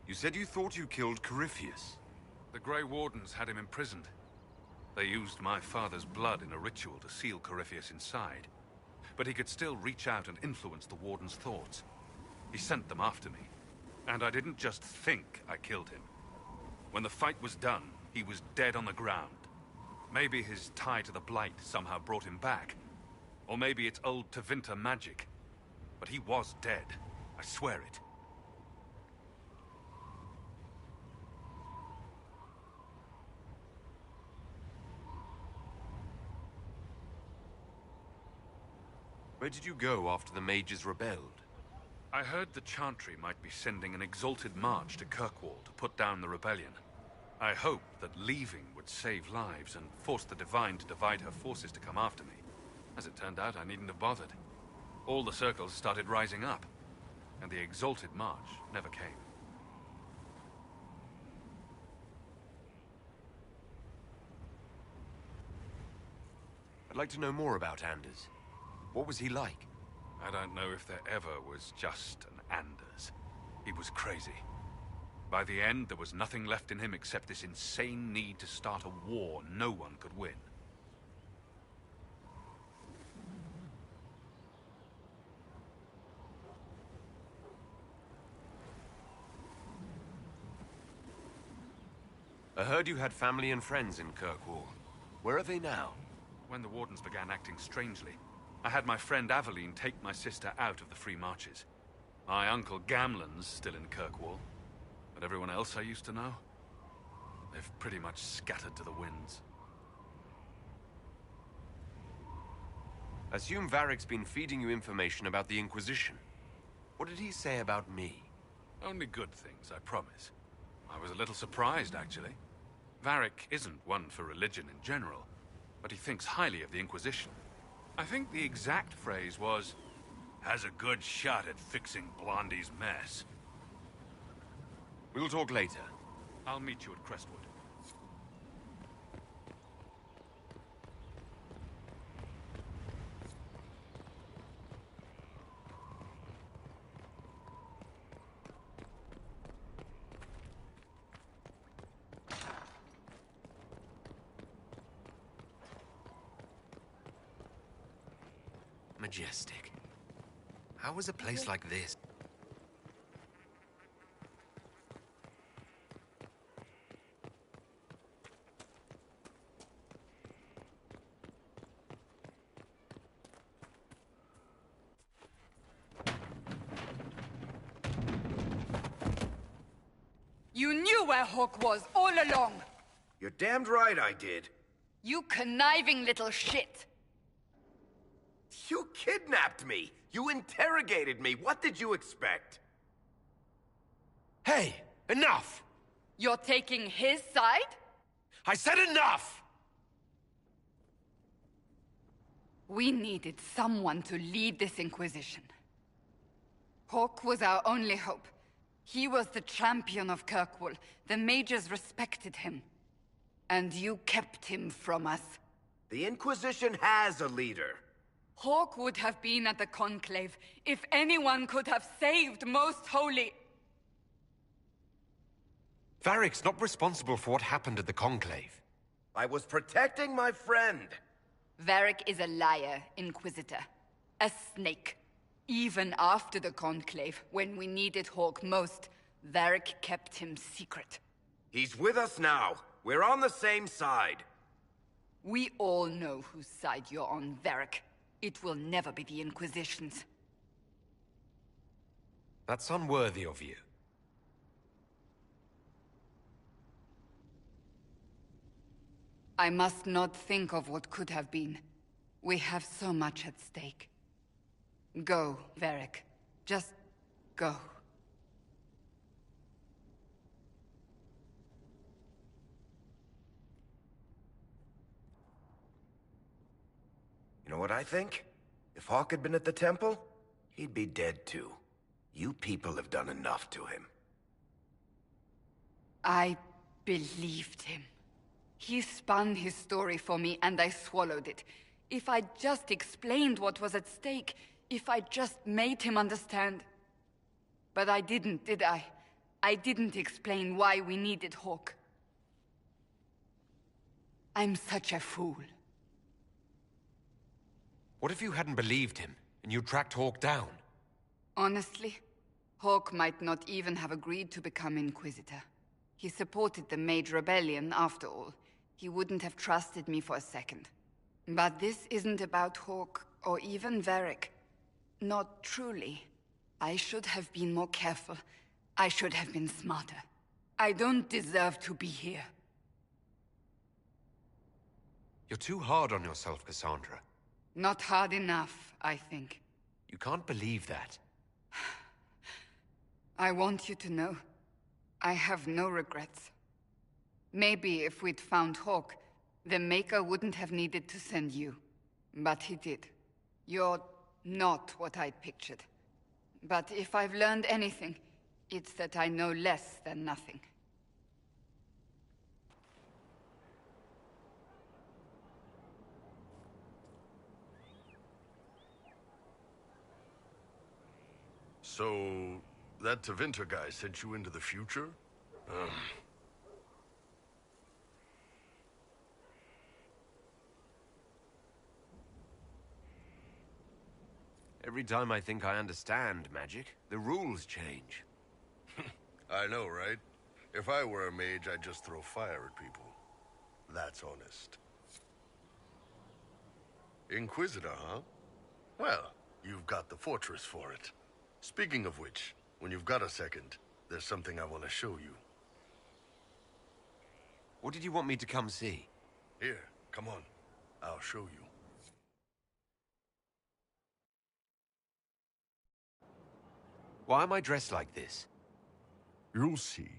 You said you thought you killed Corypheus. The Grey Wardens had him imprisoned. They used my father's blood in a ritual to seal Corypheus inside. But he could still reach out and influence the Warden's thoughts. He sent them after me. And I didn't just think I killed him. When the fight was done, he was dead on the ground. Maybe his tie to the Blight somehow brought him back. Or maybe it's old Tevinter magic. But he was dead. I swear it. Where did you go after the mages rebelled? I heard the Chantry might be sending an exalted march to Kirkwall to put down the rebellion. I hoped that leaving would save lives and force the Divine to divide her forces to come after me. As it turned out, I needn't have bothered. All the circles started rising up, and the exalted march never came. I'd like to know more about Anders. What was he like? I don't know if there ever was just an Anders. He was crazy. By the end, there was nothing left in him except this insane need to start a war no one could win. I heard you had family and friends in Kirkwall. Where are they now? When the Wardens began acting strangely, I had my friend Aveline take my sister out of the Free Marches. My uncle Gamlen's still in Kirkwall, but everyone else I used to know, they've pretty much scattered to the winds. Assume Varric's been feeding you information about the Inquisition. What did he say about me? Only good things, I promise. I was a little surprised, actually. Varric isn't one for religion in general, but he thinks highly of the Inquisition. I think the exact phrase was, has a good shot at fixing Blondie's mess. We'll talk later. I'll meet you at Crestwood. Majestic. How was a place like this? You knew where Hawk was all along! You're damned right I did. You conniving little shit! You kidnapped me! You interrogated me! What did you expect? Hey! Enough! You're taking his side? I said enough! We needed someone to lead this Inquisition. Hawk was our only hope. He was the champion of Kirkwall. The mages respected him. And you kept him from us. The Inquisition has a leader. Hawk would have been at the Conclave if anyone could have saved Most Holy... Varric's not responsible for what happened at the Conclave. I was protecting my friend. Varric is a liar, Inquisitor. A snake. Even after the Conclave, when we needed Hawk most, Varric kept him secret. He's with us now. We're on the same side. We all know whose side you're on, Varric. It will never be the Inquisition's. That's unworthy of you. I must not think of what could have been. We have so much at stake. Go, Varric. Just go. know what I think? If Hawk had been at the temple, he'd be dead too. You people have done enough to him. I believed him. He spun his story for me, and I swallowed it. If I just explained what was at stake, if I just made him understand. But I didn't, did I? I didn't explain why we needed Hawk. I'm such a fool. What if you hadn't believed him, and you tracked Hawk down? Honestly, Hawk might not even have agreed to become Inquisitor. He supported the Mage Rebellion, after all. He wouldn't have trusted me for a second. But this isn't about Hawk, or even Varric. Not truly. I should have been more careful. I should have been smarter. I don't deserve to be here. You're too hard on yourself, Cassandra. Not hard enough, I think. You can't believe that. I want you to know, I have no regrets. Maybe if we'd found Hawk, the Maker wouldn't have needed to send you. But he did. You're not what I'd pictured. But if I've learned anything, it's that I know less than nothing. So, that Tevinter guy sent you into the future? Every time I think I understand magic, the rules change. I know, right? If I were a mage, I'd just throw fire at people. That's honest. Inquisitor, huh? Well, you've got the fortress for it. Speaking of which, when you've got a second, there's something I want to show you. What did you want me to come see? Here, come on. I'll show you. Why am I dressed like this? You'll see.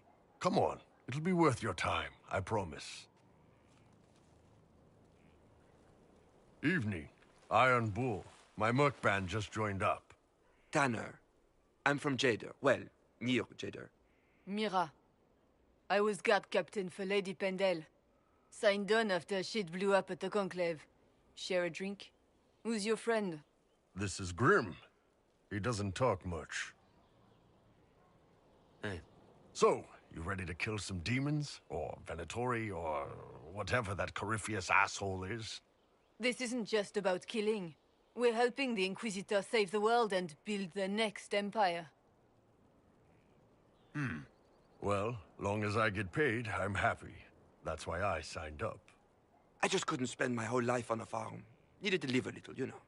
Come on. It'll be worth your time, I promise. Evening. Iron Bull. My merc band just joined up. Tanner. I'm from Jader. Well, near Jader. Mira. I was guard captain for Lady Pendel. Signed on after shit blew up at the Conclave. Share a drink? Who's your friend? This is Grim. He doesn't talk much. Hey. So, you ready to kill some demons? Or Venatori, or whatever that Corypheus asshole is? This isn't just about killing. We're helping the Inquisitor save the world and build the next empire. Well, long as I get paid, I'm happy. That's why I signed up. I just couldn't spend my whole life on a farm. Needed to live a little, you know.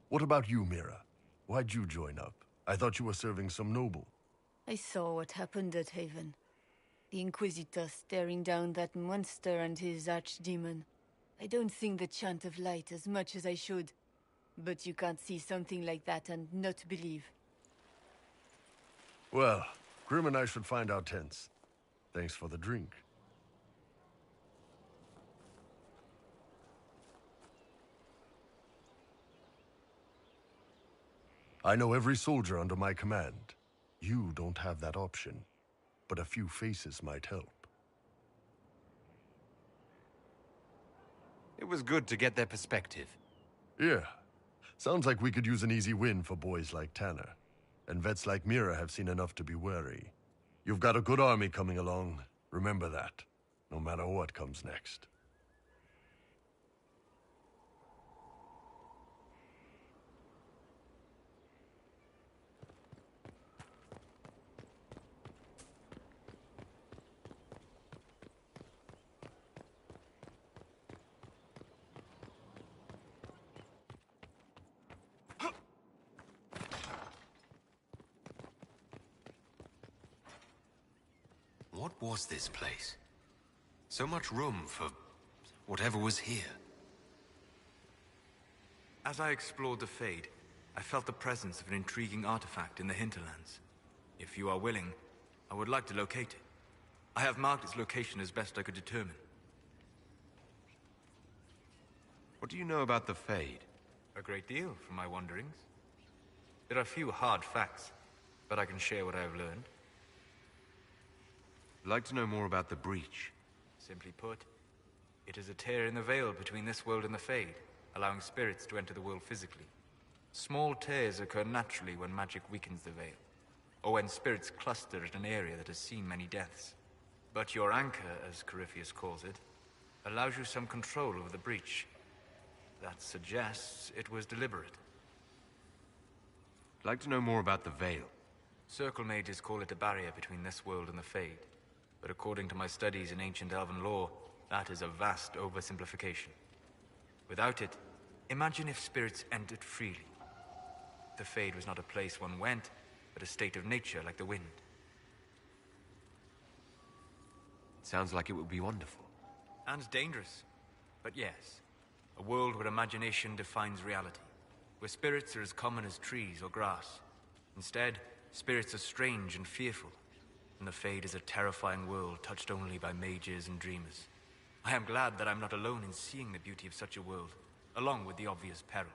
What about you, Mira? Why'd you join up? I thought you were serving some noble. I saw what happened at Haven. The Inquisitor staring down that monster and his archdemon. I don't sing the chant of light as much as I should. But you can't see something like that and not believe. Well, Grim and I should find our tents. Thanks for the drink. I know every soldier under my command. You don't have that option, but a few faces might help. It was good to get their perspective. Yeah. Sounds like we could use an easy win for boys like Tanner. And vets like Mira have seen enough to be wary. You've got a good army coming along. Remember that, no matter what comes next. What was this place? So much room for whatever was here. As I explored the Fade, I felt the presence of an intriguing artifact in the hinterlands. If you are willing, I would like to locate it. I have marked its location as best I could determine. What do you know about the Fade? A great deal from my wanderings. There are few hard facts, but I can share what I have learned. I'd like to know more about the breach. Simply put, it is a tear in the veil between this world and the Fade, allowing spirits to enter the world physically. Small tears occur naturally when magic weakens the veil, or when spirits cluster at an area that has seen many deaths. But your anchor, as Corypheus calls it, allows you some control over the breach. That suggests it was deliberate. I'd like to know more about the veil. Circle mages call it a barrier between this world and the Fade. But according to my studies in ancient elven lore, that is a vast oversimplification. Without it, imagine if spirits entered freely. The Fade was not a place one went, but a state of nature like the wind. It sounds like it would be wonderful. And dangerous. But yes, a world where imagination defines reality. Where spirits are as common as trees or grass. Instead, spirits are strange and fearful. And the Fade is a terrifying world touched only by mages and dreamers. I am glad that I'm not alone in seeing the beauty of such a world, along with the obvious peril.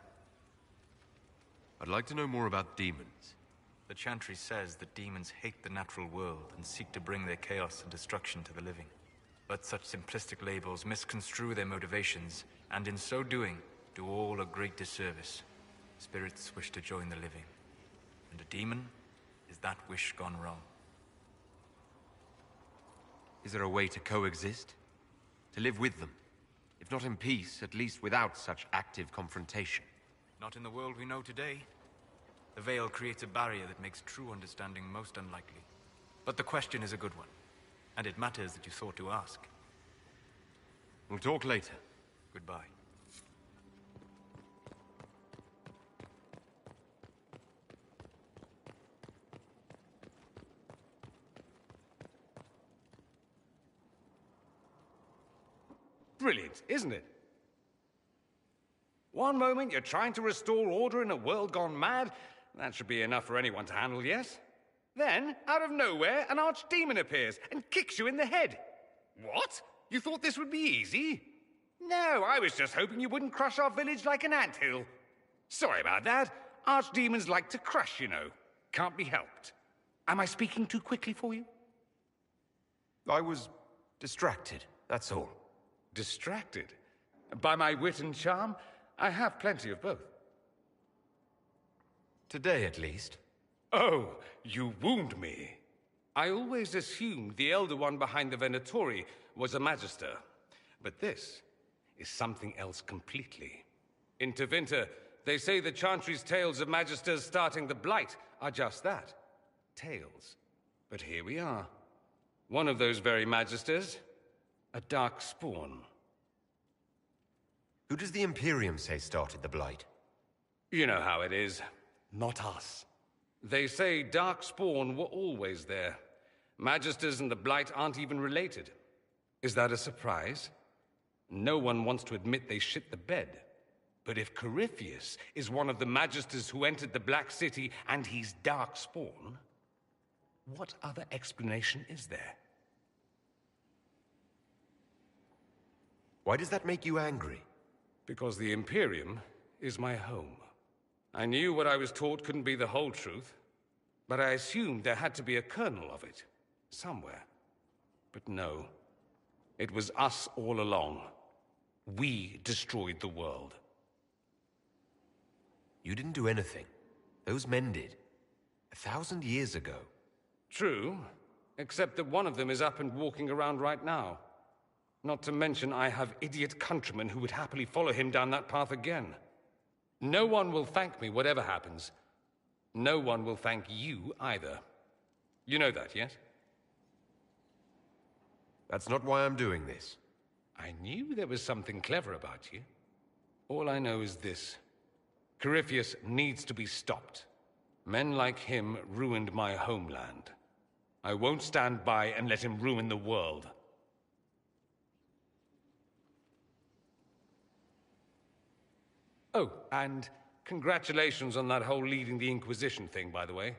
I'd like to know more about demons. The Chantry says that demons hate the natural world and seek to bring their chaos and destruction to the living. But such simplistic labels misconstrue their motivations, and in so doing, do all a great disservice. Spirits wish to join the living, and a demon is that wish gone wrong. Is there a way to coexist? To live with them? If not in peace, at least without such active confrontation? Not in the world we know today. The Veil creates a barrier that makes true understanding most unlikely. But the question is a good one, and it matters that you thought to ask. We'll talk later. Goodbye. Brilliant, isn't it? One moment you're trying to restore order in a world gone mad. That should be enough for anyone to handle, yes? Then, out of nowhere, an archdemon appears and kicks you in the head. What? You thought this would be easy? No, I was just hoping you wouldn't crush our village like an anthill. Sorry about that. Archdemons like to crush, you know. Can't be helped. Am I speaking too quickly for you? I was distracted, that's all. Distracted? By my wit and charm? I have plenty of both. Today, at least. Oh, you wound me. I always assumed the Elder One behind the Venatori was a Magister. But this is something else completely. In Tevinter, they say the Chantry's tales of Magisters starting the Blight are just that. Tales. But here we are. One of those very Magisters. A dark spawn. Who does the Imperium say started the Blight? You know how it is. Not us. They say Darkspawn were always there. Magisters and the Blight aren't even related. Is that a surprise? No one wants to admit they shit the bed. But if Corypheus is one of the Magisters who entered the Black City and he's Darkspawn, what other explanation is there? Why does that make you angry? Because the Imperium is my home. I knew what I was taught couldn't be the whole truth, but I assumed there had to be a kernel of it, somewhere. But no, it was us all along. We destroyed the world. You didn't do anything. Those men did. 1,000 years ago. True, except that one of them is up and walking around right now. Not to mention I have idiot countrymen who would happily follow him down that path again. No one will thank me, whatever happens. No one will thank you either. You know that, yes? That's not why I'm doing this. I knew there was something clever about you. All I know is this. Corypheus needs to be stopped. Men like him ruined my homeland. I won't stand by and let him ruin the world. Oh, and congratulations on that whole leading the Inquisition thing, by the way.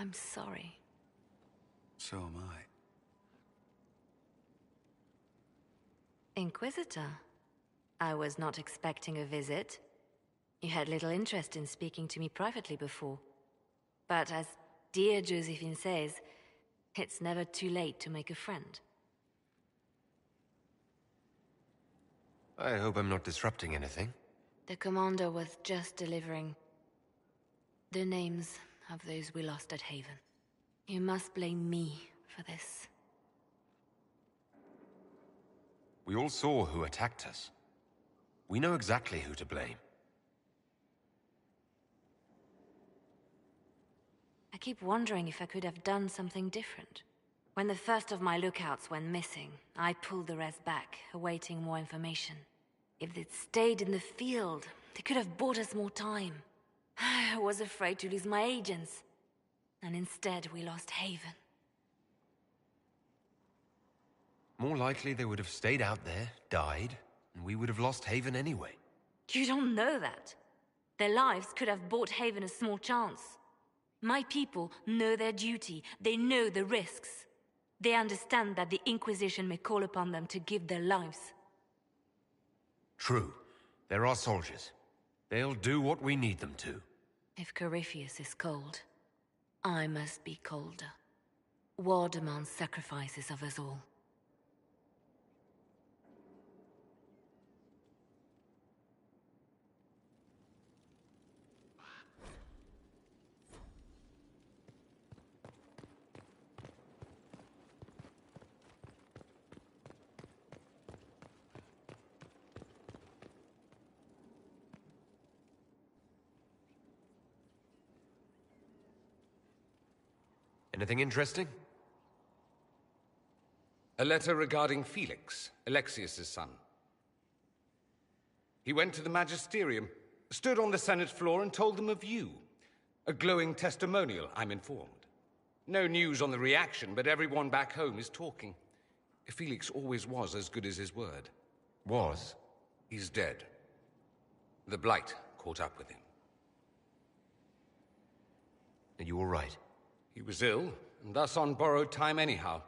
I'm sorry. So am I. Inquisitor, I was not expecting a visit. You had little interest in speaking to me privately before. But as dear Josephine says, it's never too late to make a friend. I hope I'm not disrupting anything. The commander was just delivering the names of those we lost at Haven. You must blame me for this. We all saw who attacked us. We know exactly who to blame. I keep wondering if I could have done something different. When the first of my lookouts went missing, I pulled the rest back, awaiting more information. If they'd stayed in the field, they could have bought us more time. I was afraid to lose my agents. And instead, we lost Haven. More likely they would have stayed out there, died, and we would have lost Haven anyway. You don't know that. Their lives could have bought Haven a small chance. My people know their duty. They know the risks. They understand that the Inquisition may call upon them to give their lives. True. There are soldiers. They'll do what we need them to. If Corypheus is cold, I must be colder. War demands sacrifices of us all. Anything interesting? A letter regarding Felix, Alexius's son. He went to the Magisterium, stood on the Senate floor and told them of you. A glowing testimonial, I'm informed. No news on the reaction, but everyone back home is talking. Felix always was as good as his word. Was? He's dead. The Blight caught up with him. Are you all right? He was ill, and thus on borrowed time anyhow.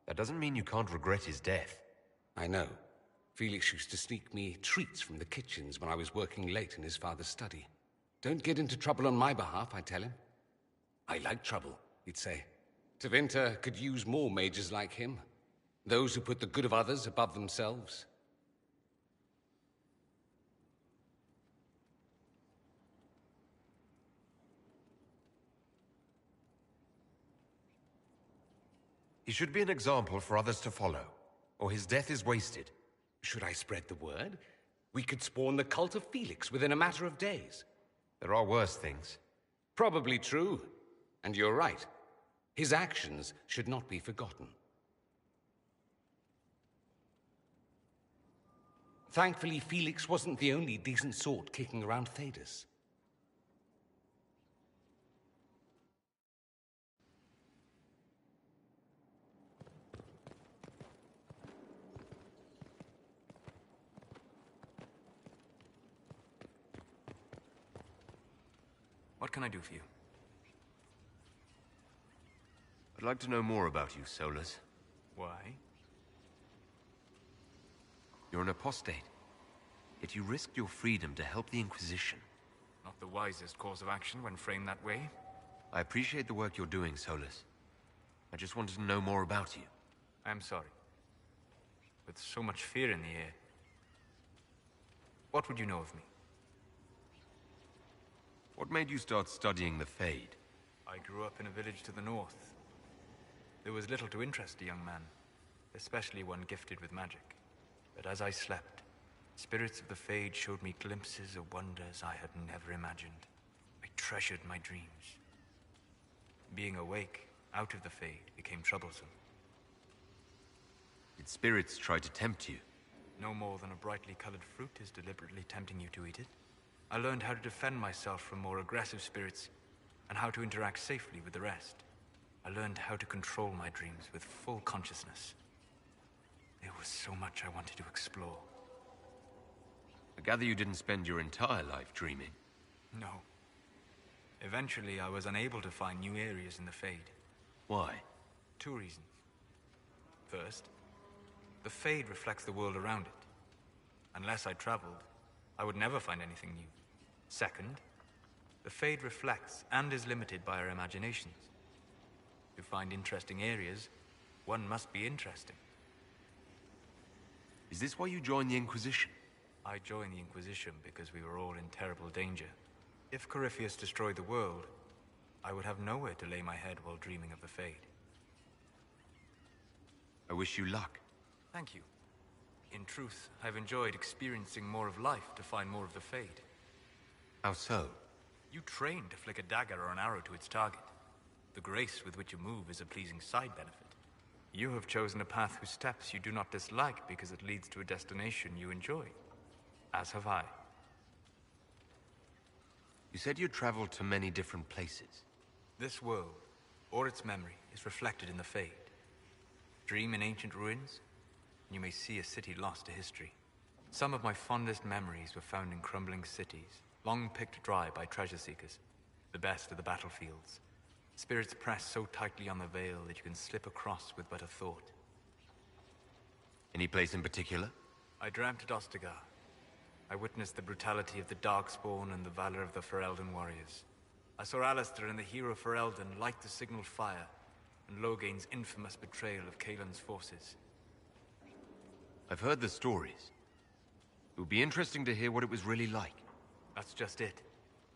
That doesn't mean you can't regret his death. I know. Felix used to sneak me treats from the kitchens when I was working late in his father's study. Don't get into trouble on my behalf, I tell him. I like trouble, he'd say. Tevinter could use more mages like him. Those who put the good of others above themselves. He should be an example for others to follow, or his death is wasted. Should I spread the word? We could spawn the cult of Felix within a matter of days. There are worse things. Probably true. And you're right. His actions should not be forgotten. Thankfully, Felix wasn't the only decent sort kicking around Thedas. What can I do for you? I'd like to know more about you, Solus. Why? You're an apostate. Yet you risked your freedom to help the Inquisition. Not the wisest course of action when framed that way. I appreciate the work you're doing, Solus. I just wanted to know more about you. I'm sorry. With so much fear in the air. What would you know of me? What made you start studying the Fade? I grew up in a village to the north. There was little to interest a young man, especially one gifted with magic. But as I slept, spirits of the Fade showed me glimpses of wonders I had never imagined. I treasured my dreams. Being awake, out of the Fade, became troublesome. Did spirits try to tempt you? No more than a brightly colored fruit is deliberately tempting you to eat it. I learned how to defend myself from more aggressive spirits, and how to interact safely with the rest. I learned how to control my dreams with full consciousness. There was so much I wanted to explore. I gather you didn't spend your entire life dreaming. No. Eventually, I was unable to find new areas in the Fade. Why? 2 reasons. First, the Fade reflects the world around it. Unless I traveled, I would never find anything new. Second, the Fade reflects and is limited by our imaginations. To find interesting areas, one must be interesting. Is this why you joined the Inquisition? I joined the Inquisition because we were all in terrible danger. If Corypheus destroyed the world, I would have nowhere to lay my head while dreaming of the Fade. I wish you luck. Thank you. In truth, I've enjoyed experiencing more of life to find more of the Fade. How so? You train to flick a dagger or an arrow to its target. The grace with which you move is a pleasing side benefit. You have chosen a path whose steps you do not dislike because it leads to a destination you enjoy. As have I. You said you traveled to many different places. This world, or its memory, is reflected in the Fade. Dream in ancient ruins, and you may see a city lost to history. Some of my fondest memories were found in crumbling cities, long picked dry by treasure seekers. The best of the battlefields. Spirits press so tightly on the veil that you can slip across with but a thought. Any place in particular? I dreamt at Ostagar. I witnessed the brutality of the Darkspawn and the valor of the Ferelden warriors. I saw Alistair and the hero Ferelden light the signal fire, and Logain's infamous betrayal of Kaelin's forces. I've heard the stories. It would be interesting to hear what it was really like. That's just it.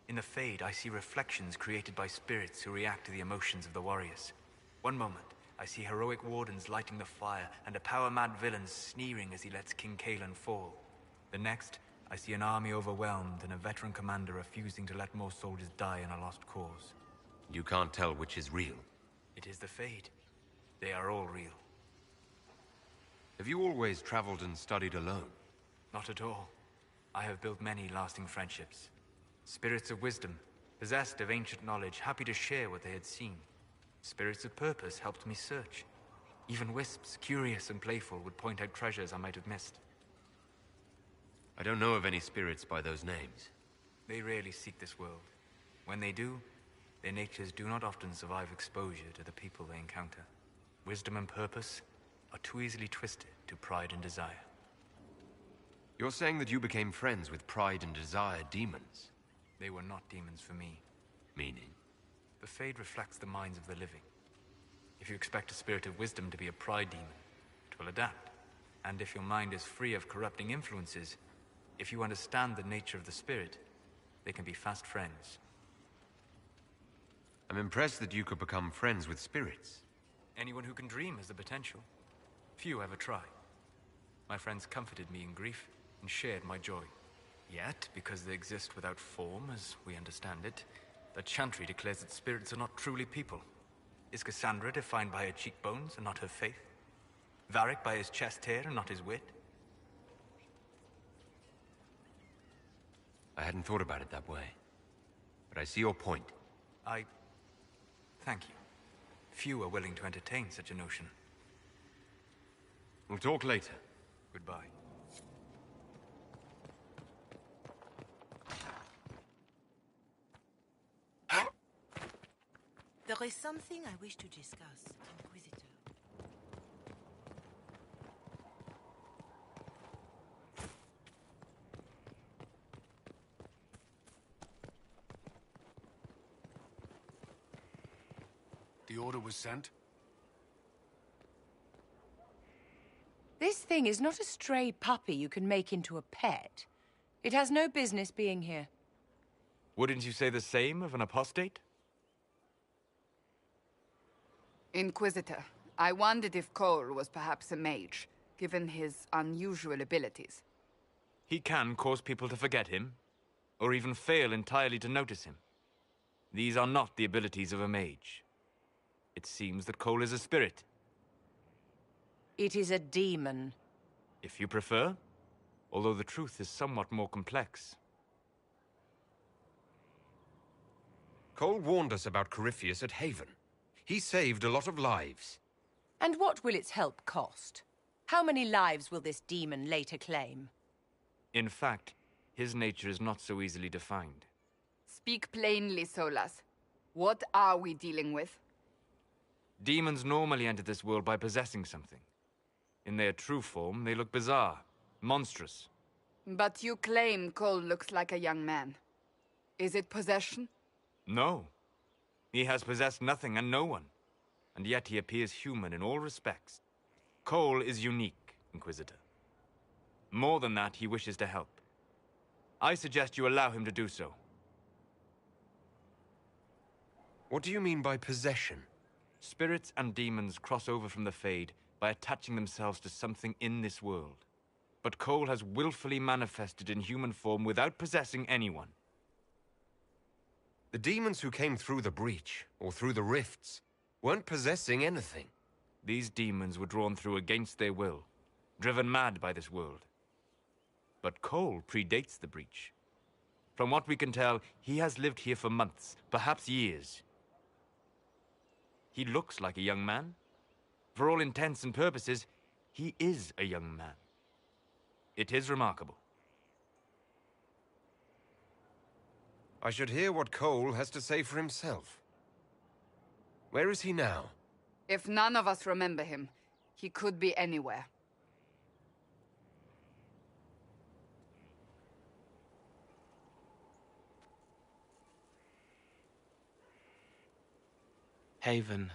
In the Fade, I see reflections created by spirits who react to the emotions of the warriors. One moment, I see heroic wardens lighting the fire, and a power-mad villain sneering as he lets King Kaelin fall. The next, I see an army overwhelmed and a veteran commander refusing to let more soldiers die in a lost cause. You can't tell which is real. It is the Fade. They are all real. Have you always traveled and studied alone? Not at all. I have built many lasting friendships. Spirits of wisdom, possessed of ancient knowledge, happy to share what they had seen. Spirits of purpose helped me search. Even wisps, curious and playful, would point out treasures I might have missed. I don't know of any spirits by those names. They rarely seek this world. When they do, their natures do not often survive exposure to the people they encounter. Wisdom and purpose are too easily twisted to pride and desire. You're saying that you became friends with Pride and Desire demons? They were not demons for me. Meaning? The Fade reflects the minds of the living. If you expect a spirit of wisdom to be a pride demon, it will adapt. And if your mind is free of corrupting influences, if you understand the nature of the spirit, they can be fast friends. I'm impressed that you could become friends with spirits. Anyone who can dream has the potential. Few ever try. My friends comforted me in grief and shared my joy. Yet, because they exist without form, as we understand it, the Chantry declares that spirits are not truly people. Is Cassandra defined by her cheekbones and not her faith? Varric by his chest hair and not his wit? I hadn't thought about it that way. But I see your point. Thank you. Few are willing to entertain such a notion. We'll talk later. Goodbye. There is something I wish to discuss, Inquisitor. The order was sent? This thing is not a stray puppy you can make into a pet. It has no business being here. Wouldn't you say the same of an apostate? Inquisitor, I wondered if Cole was perhaps a mage, given his unusual abilities. He can cause people to forget him, or even fail entirely to notice him. These are not the abilities of a mage. It seems that Cole is a spirit. It is a demon. If you prefer, although the truth is somewhat more complex. Cole warned us about Corypheus at Haven. He saved a lot of lives. And what will its help cost? How many lives will this demon later claim? In fact, his nature is not so easily defined. Speak plainly, Solas. What are we dealing with? Demons normally enter this world by possessing something. In their true form, they look bizarre, monstrous. But you claim Cole looks like a young man. Is it possession? No. He has possessed nothing and no one. And yet he appears human in all respects. Cole is unique, Inquisitor. More than that, he wishes to help. I suggest you allow him to do so. What do you mean by possession? Spirits and demons cross over from the Fade by attaching themselves to something in this world. But Cole has willfully manifested in human form without possessing anyone. The demons who came through the breach, or through the rifts, weren't possessing anything. These demons were drawn through against their will, driven mad by this world. But Cole predates the breach. From what we can tell, he has lived here for months, perhaps years. He looks like a young man. For all intents and purposes, he is a young man. It is remarkable. I should hear what Cole has to say for himself. Where is he now? If none of us remember him, he could be anywhere. Haven.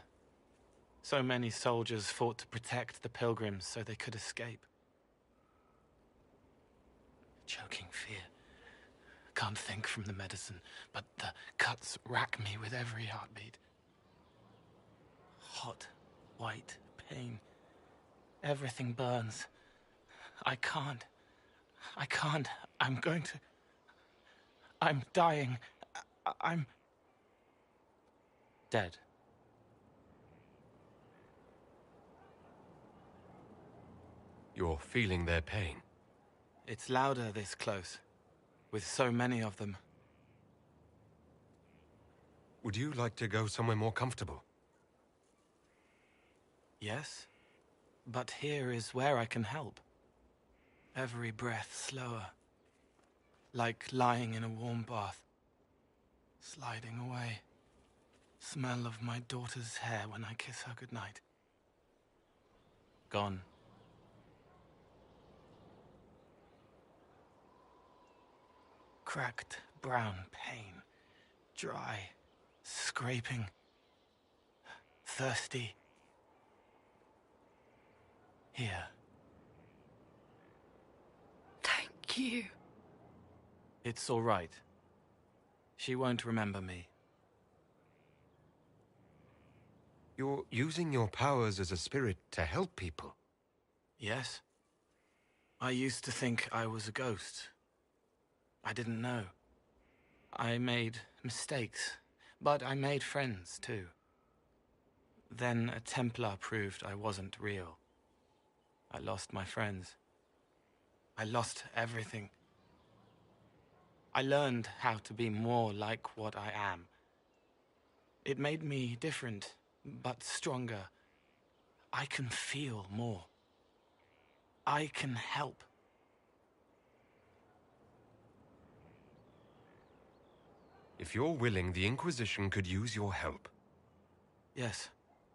So many soldiers fought to protect the pilgrims so they could escape. Choking fear. Can't think from the medicine, but the cuts rack me with every heartbeat. Hot, white pain. Everything burns. I can't. I'm going to... I'm dying. I'm... dead. You're feeling their pain. It's louder this close, with so many of them. Would you like to go somewhere more comfortable? Yes, but here is where I can help. Every breath slower, like lying in a warm bath, sliding away. Smell of my daughter's hair when I kiss her goodnight. Gone. Cracked brown pain, dry, scraping, thirsty. Here. Thank you. It's all right. She won't remember me. You're using your powers as a spirit to help people. Yes. I used to think I was a ghost. I didn't know. I made mistakes, but I made friends too. Then a Templar proved I wasn't real. I lost my friends. I lost everything. I learned how to be more like what I am. It made me different, but stronger. I can feel more. I can help. If you're willing, the Inquisition could use your help. Yes,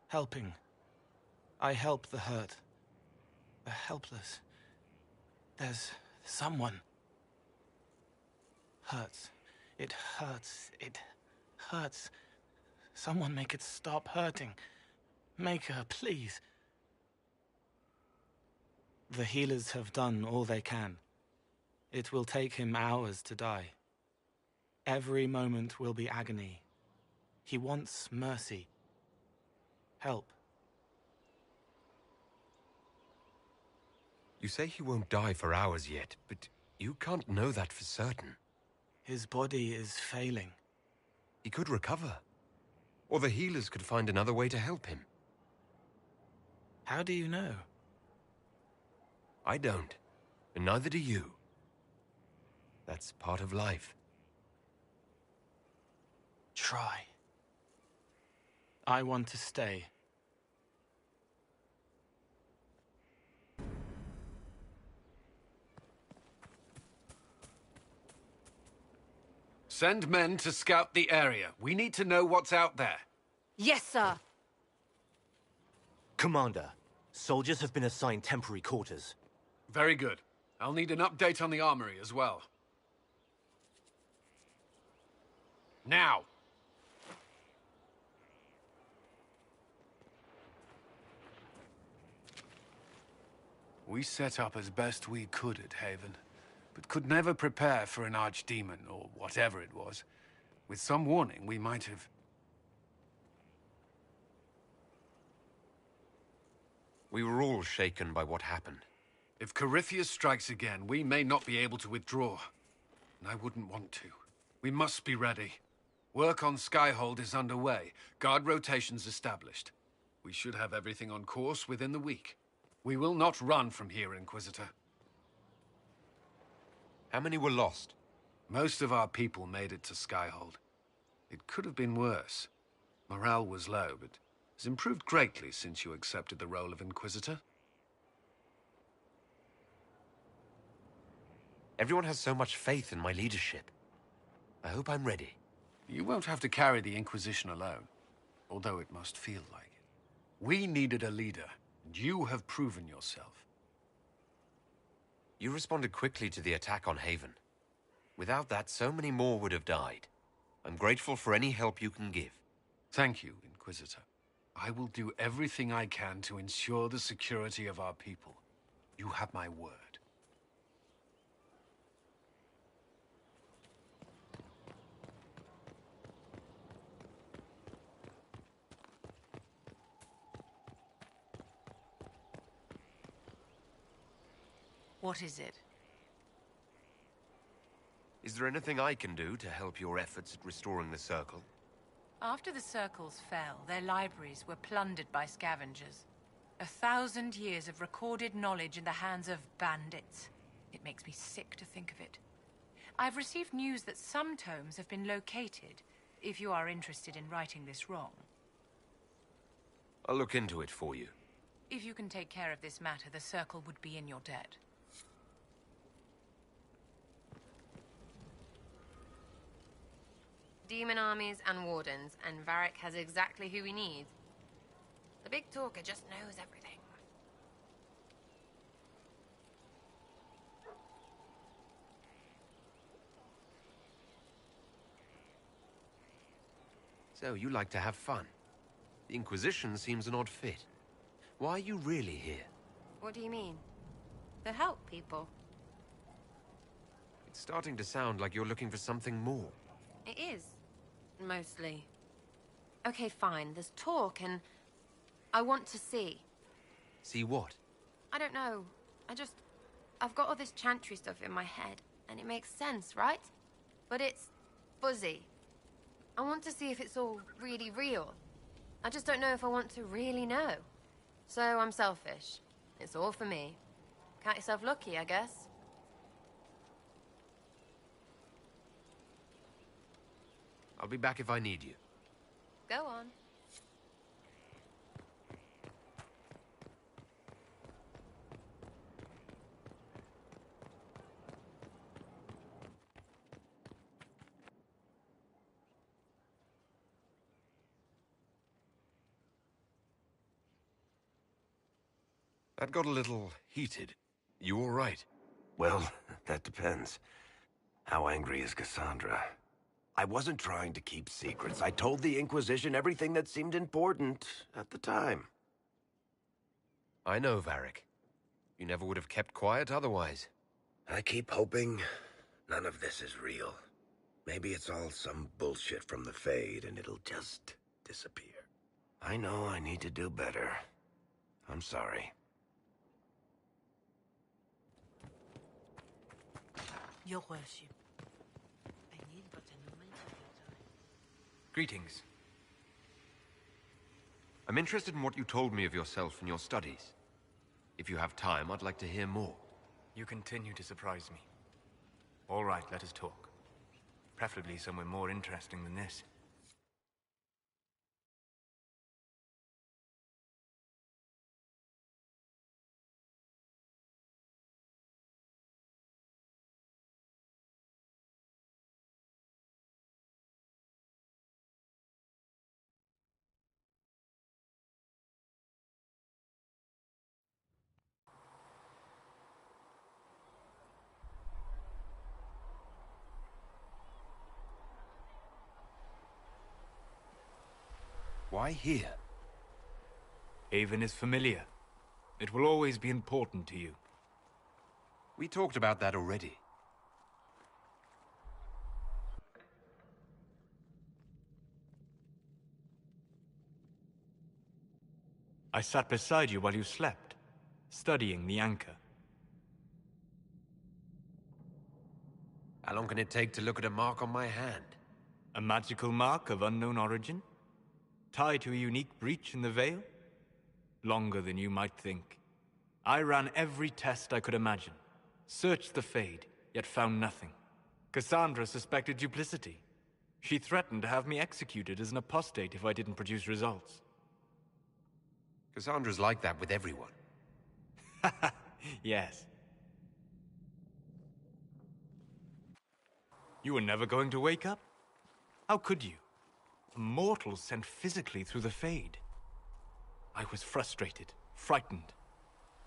helping. I help the hurt. The helpless. There's someone. Hurts. It hurts. It hurts. Someone make it stop hurting. Make her, please. The healers have done all they can. It will take him hours to die. Every moment will be agony. He wants mercy. Help. You say he won't die for hours yet, but you can't know that for certain. His body is failing. He could recover. Or the healers could find another way to help him. How do you know? I don't. And neither do you. That's part of life. Try. I want to stay. Send men to scout the area. We need to know what's out there. Yes, sir. Commander, soldiers have been assigned temporary quarters. Very good. I'll need an update on the armory as well. Now! We set up as best we could at Haven, but could never prepare for an archdemon, or whatever it was. With some warning, we might have... We were all shaken by what happened. If Corypheus strikes again, we may not be able to withdraw. And I wouldn't want to. We must be ready. Work on Skyhold is underway. Guard rotations established. We should have everything on course within the week. We will not run from here, Inquisitor. How many were lost? Most of our people made it to Skyhold. It could have been worse. Morale was low, but has improved greatly since you accepted the role of Inquisitor. Everyone has so much faith in my leadership. I hope I'm ready. You won't have to carry the Inquisition alone, although it must feel like it. We needed a leader, and you have proven yourself. You responded quickly to the attack on Haven. Without that, so many more would have died. I'm grateful for any help you can give. Thank you, Inquisitor. I will do everything I can to ensure the security of our people. You have my word. What is it? Is there anything I can do to help your efforts at restoring the Circle? After the Circles fell, their libraries were plundered by scavengers. 1,000 years of recorded knowledge in the hands of bandits. It makes me sick to think of it. I've received news that some tomes have been located, if you are interested in righting this wrong. I'll look into it for you. If you can take care of this matter, the Circle would be in your debt. Demon armies and wardens, and Varric has exactly who we need. The big talker just knows everything. So, you like to have fun. The Inquisition seems an odd fit. Why are you really here? What do you mean? To help people. It's starting to sound like you're looking for something more. It is. Mostly. Okay, fine. There's talk and... I want to see. See what? I don't know. I've got all this chantry stuff in my head, and it makes sense, right? But it's fuzzy. I want to see if it's all really real. I just don't know if I want to really know. So I'm selfish. It's all for me. Count yourself lucky, I guess. I'll be back if I need you. Go on. That got a little heated. You all right? Well, that depends. How angry is Cassandra? I wasn't trying to keep secrets. I told the Inquisition everything that seemed important at the time. I know, Varric. You never would have kept quiet otherwise. I keep hoping none of this is real. Maybe it's all some bullshit from the Fade and it'll just disappear. I know I need to do better. I'm sorry. Your worship. Greetings. I'm interested in what you told me of yourself and your studies. If you have time, I'd like to hear more. You continue to surprise me. All right, let us talk. Preferably somewhere more interesting than this. Why here? Haven is familiar. It will always be important to you. We talked about that already. I sat beside you while you slept, studying the anchor. How long can it take to look at a mark on my hand? A magical mark of unknown origin? Tied to a unique breach in the veil? Longer than you might think. I ran every test I could imagine. Searched the Fade, yet found nothing. Cassandra suspected duplicity. She threatened to have me executed as an apostate if I didn't produce results. Cassandra's like that with everyone. Yes. You were never going to wake up? How could you? A mortal sent physically through the Fade. I was frustrated, frightened.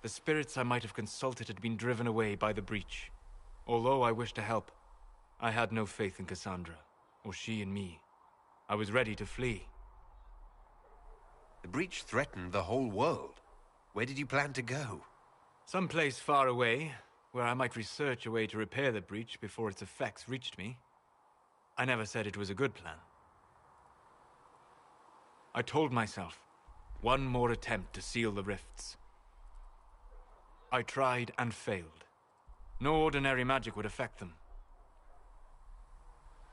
The spirits I might have consulted had been driven away by the breach. Although I wished to help, I had no faith in Cassandra, or she in me. I was ready to flee. The breach threatened the whole world. Where did you plan to go? Someplace far away, where I might research a way to repair the breach before its effects reached me. I never said it was a good plan. I told myself, one more attempt to seal the rifts. I tried and failed. No ordinary magic would affect them.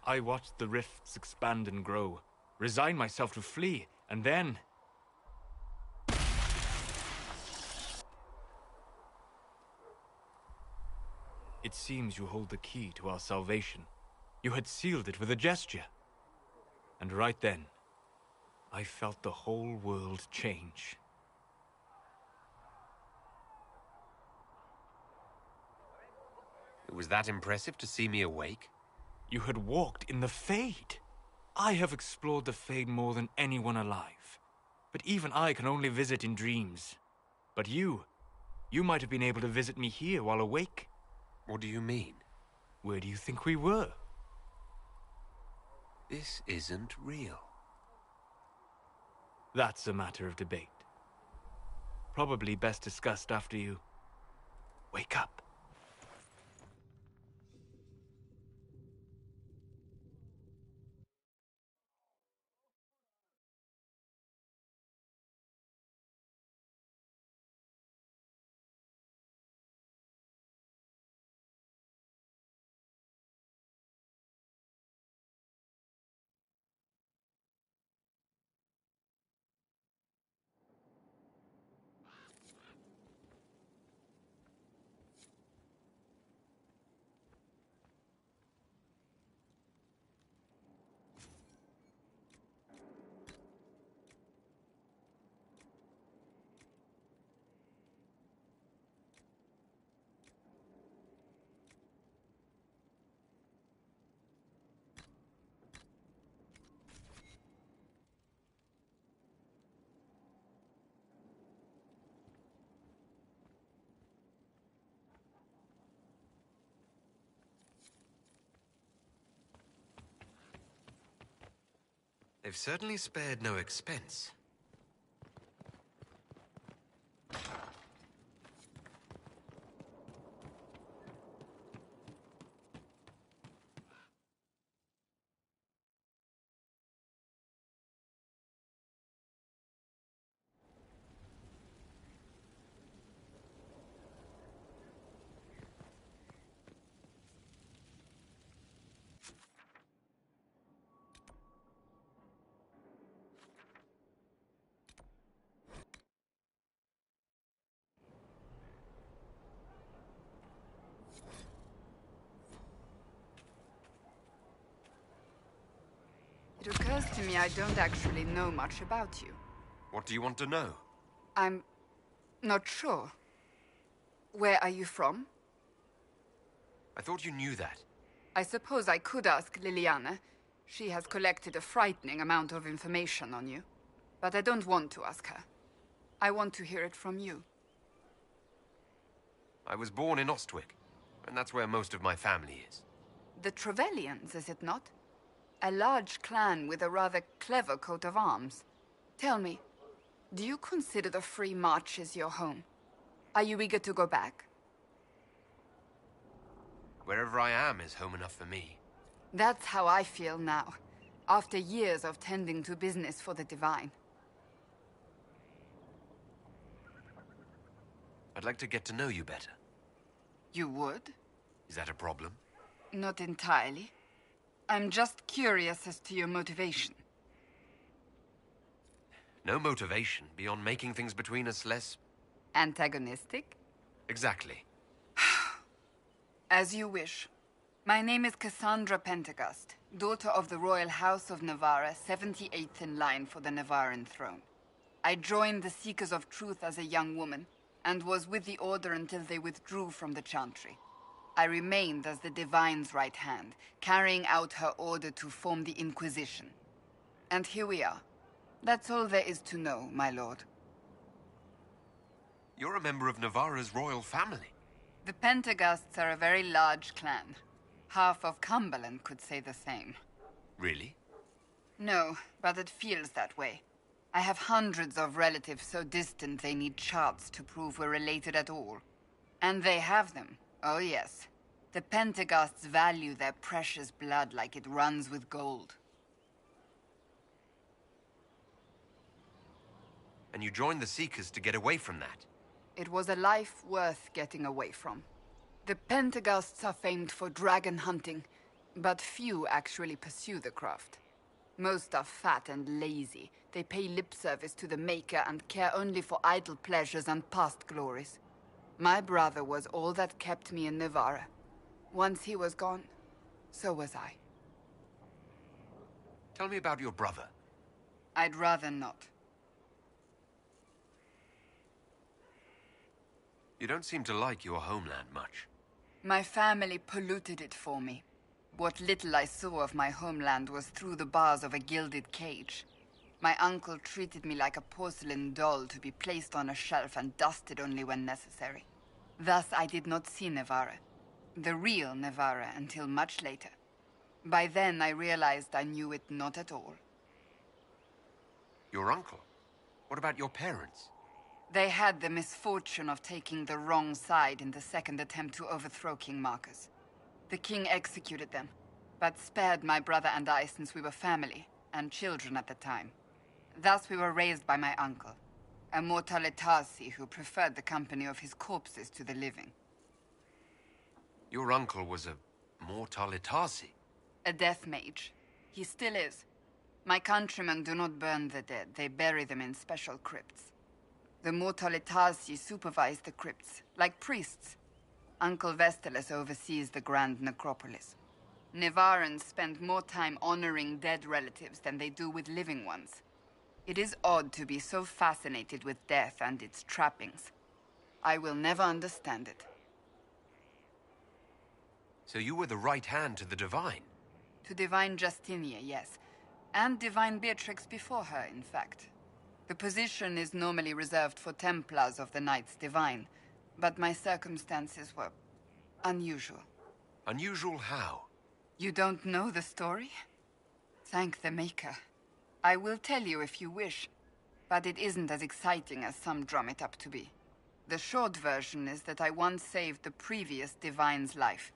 I watched the rifts expand and grow, resigned myself to flee, and then... It seems you hold the key to our salvation. You had sealed it with a gesture. And right then, I felt the whole world change. It was that impressive to see me awake? You had walked in the Fade. I have explored the Fade more than anyone alive. But even I can only visit in dreams. But you might have been able to visit me here while awake. What do you mean? Where do you think we were? This isn't real. That's a matter of debate. Probably best discussed after you wake up. They've certainly spared no expense. It occurs to me I don't actually know much about you. What do you want to know? I'm not sure. Where are you from? I thought you knew that. I suppose I could ask Liliana. She has collected a frightening amount of information on you. But I don't want to ask her. I want to hear it from you. I was born in Ostwick, and that's where most of my family is. The Trevellians, is it not? A large clan with a rather clever coat of arms. Tell me, do you consider the Free Marches your home? Are you eager to go back? Wherever I am is home enough for me. That's how I feel now, after years of tending to business for the Divine. I'd like to get to know you better. You would? Is that a problem? Not entirely. I'm just curious as to your motivation. No motivation beyond making things between us less... Antagonistic? Exactly. As you wish. My name is Cassandra Pentecost, daughter of the Royal House of Navarra, 78th in line for the Navarran throne. I joined the Seekers of Truth as a young woman, and was with the Order until they withdrew from the Chantry. I remained as the Divine's right hand, carrying out her order to form the Inquisition. And here we are. That's all there is to know, my lord. You're a member of Navarra's royal family. The Pentecosts are a very large clan. Half of Cumberland could say the same. Really? No, but it feels that way. I have hundreds of relatives so distant they need charts to prove we're related at all. And they have them. Oh yes. The Pentecosts value their precious blood like it runs with gold. And you joined the Seekers to get away from that? It was a life worth getting away from. The Pentecosts are famed for dragon hunting, but few actually pursue the craft. Most are fat and lazy. They pay lip service to the Maker and care only for idle pleasures and past glories. My brother was all that kept me in Navarra. Once he was gone, so was I. Tell me about your brother. I'd rather not. You don't seem to like your homeland much. My family polluted it for me. What little I saw of my homeland was through the bars of a gilded cage. My uncle treated me like a porcelain doll to be placed on a shelf and dusted only when necessary. Thus I did not see Navarra, the real Navarra, until much later. By then I realized I knew it not at all. Your uncle? What about your parents? They had the misfortune of taking the wrong side in the second attempt to overthrow King Marcus. The king executed them, but spared my brother and I since we were family, and children at the time. Thus we were raised by my uncle, a Mortalitasi who preferred the company of his corpses to the living. Your uncle was a Mortalitasi? A death mage. He still is. My countrymen do not burn the dead, they bury them in special crypts. The Mortalitasi supervise the crypts, like priests. Uncle Vestalis oversees the grand necropolis. Navarrans spend more time honoring dead relatives than they do with living ones. It is odd to be so fascinated with death and its trappings. I will never understand it. So you were the right hand to the Divine? To Divine Justinia, yes. And Divine Beatrix before her, in fact. The position is normally reserved for Templars of the Knights Divine, but my circumstances were unusual. Unusual how? You don't know the story? Thank the Maker. I will tell you if you wish, but it isn't as exciting as some drum it up to be. The short version is that I once saved the previous Divine's life.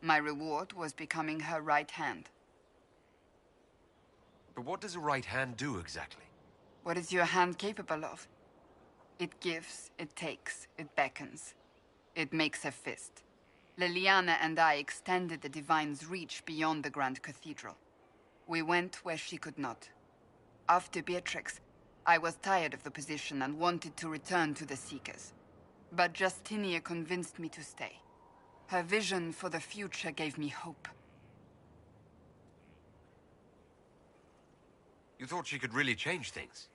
My reward was becoming her right hand. But what does a right hand do exactly? What is your hand capable of? It gives, it takes, it beckons. It makes a fist. Liliana and I extended the Divine's reach beyond the Grand Cathedral. We went where she could not. After Beatrix, I was tired of the position and wanted to return to the Seekers. But Justinia convinced me to stay. Her vision for the future gave me hope. You thought she could really change things?